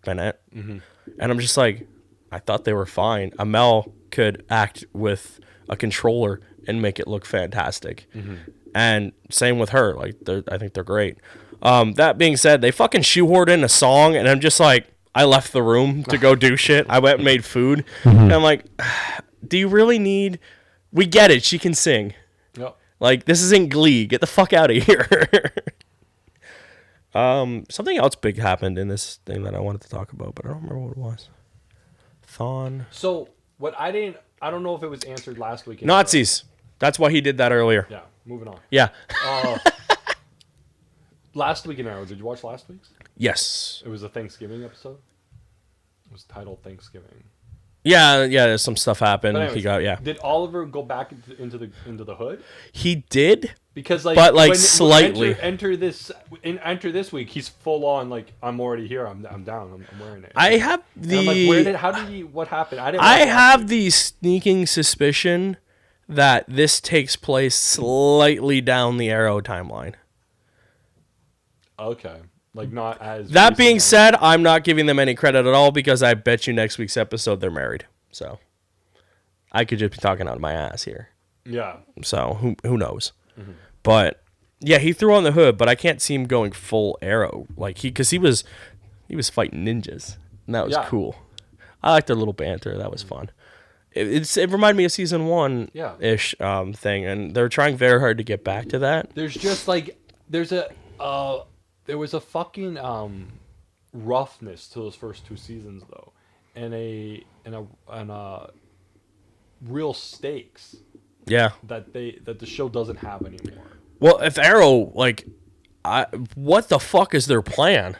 Bennett, and I'm just like, I thought they were fine. Amel could act with a controller and make it look fantastic, and same with her. I think they're great. That being said, they fucking shoehorned in a song, and I'm just like. I left the room to go do shit. I went and made food. And I'm like, do you really need... We get it. She can sing. Yep. This isn't Glee. Get the fuck out of here. Something else big happened in this thing that I wanted to talk about, but I don't remember what it was. Thawne. So, what I don't know if it was answered last week. Nazis. That's why he did that earlier. Yeah, moving on. Yeah. Last week in Arrow, did you watch last week's? Yes. It was a Thanksgiving episode. It was titled Thanksgiving. Yeah. Some stuff happened. Anyways, Did Oliver go back into the hood? He did. Because slightly. Enter this week. He's full on I'm already here. I'm down. I'm wearing it. I have what happened? I have the sneaking suspicion that this takes place slightly down the Arrow timeline. Okay. Not as... That being said, I'm not giving them any credit at all because I bet you next week's episode they're married. So, I could just be talking out of my ass here. Yeah. So, who knows? Mm-hmm. But, yeah, he threw on the hood, but I can't see him going full Arrow. Because he was fighting ninjas, and that was cool. I liked their little banter. That was fun. It reminded me of season 1-ish thing, and they're trying very hard to get back to that. There's just, there was a fucking roughness to those first two seasons though, and a real stakes. Yeah. That the show doesn't have anymore. Well, if Arrow what the fuck is their plan?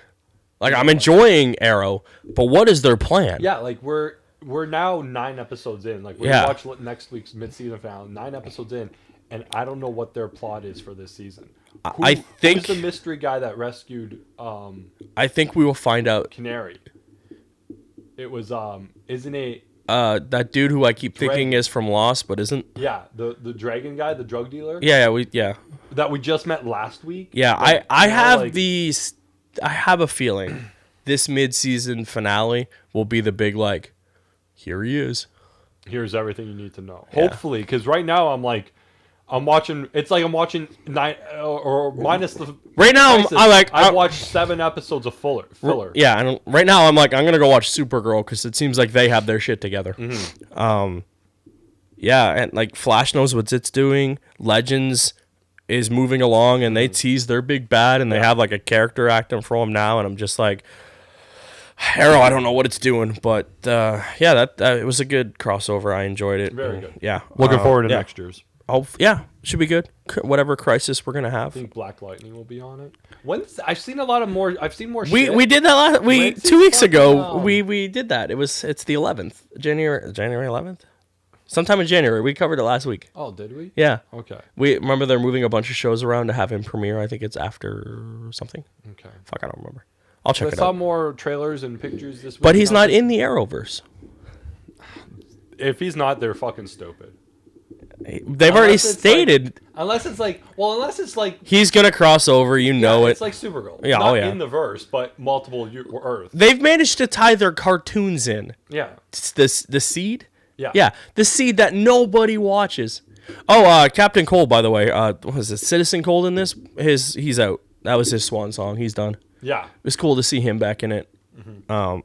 I'm enjoying Arrow, but what is their plan? Yeah, we're now 9 episodes in. We're gonna watch next week's mid-season finale. 9 episodes in, and I don't know what their plot is for this season. I think who's the mystery guy that rescued I think we will find out. Canary. It was isn't it? That dude who I keep thinking is from Lost, but isn't. Yeah, the dragon guy, the drug dealer. Yeah. That we just met last week. Yeah, I have these. I have a feeling this mid-season finale will be the big like. Here he is. Here's everything you need to know. Yeah. Hopefully, because right now I'm watching. It's like I'm watching 9 or minus the. Right now I've watched 7 episodes of filler. Yeah, and right now I'm gonna go watch Supergirl because it seems like they have their shit together. Mm-hmm. Yeah, and like Flash knows what it's doing. Legends is moving along, and they tease their big bad, and they have like a character acting for them now, and I'm just like. Arrow, I don't know what it's doing, but yeah, that it was a good crossover. I enjoyed it. Very good. Yeah, looking forward to next year's. Oh yeah, should be good. Whatever crisis we're gonna have. I think Black Lightning will be on it. I've seen more. We did that last 2 weeks ago. We did that. It's the 11th, January 11th, sometime in January. We covered it last week. Oh, did we? Yeah. Okay. We remember they're moving a bunch of shows around to have him premiere. I think it's after something. Okay. Fuck, I don't remember. I'll check it out. I saw more trailers and pictures this week. But he's not in the Arrowverse. If he's not, they're fucking stupid. They've already stated. Unless it's like. He's going to cross over, it. It's like Supergirl. Yeah, not in the verse, but multiple Earths. They've managed to tie their cartoons in. Yeah. It's the Seed? Yeah. Yeah, the Seed that nobody watches. Oh, Captain Cold, by the way. What was it? Citizen Cold in this? He's out. That was his swan song. He's done. Yeah. It was cool to see him back in it. Mm-hmm.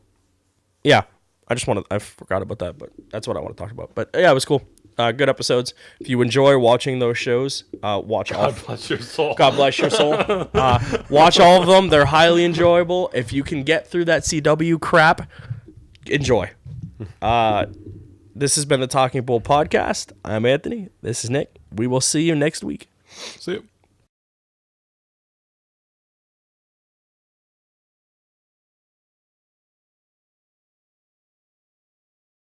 Yeah. I forgot about that, but that's what I want to talk about. But yeah, it was cool. Good episodes. If you enjoy watching those shows, watch all. God bless your soul. God bless your soul. Watch all of them. They're highly enjoyable. If you can get through that CW crap, enjoy. This has been the Talking Bull podcast. I'm Anthony. This is Nick. We will see you next week. See you.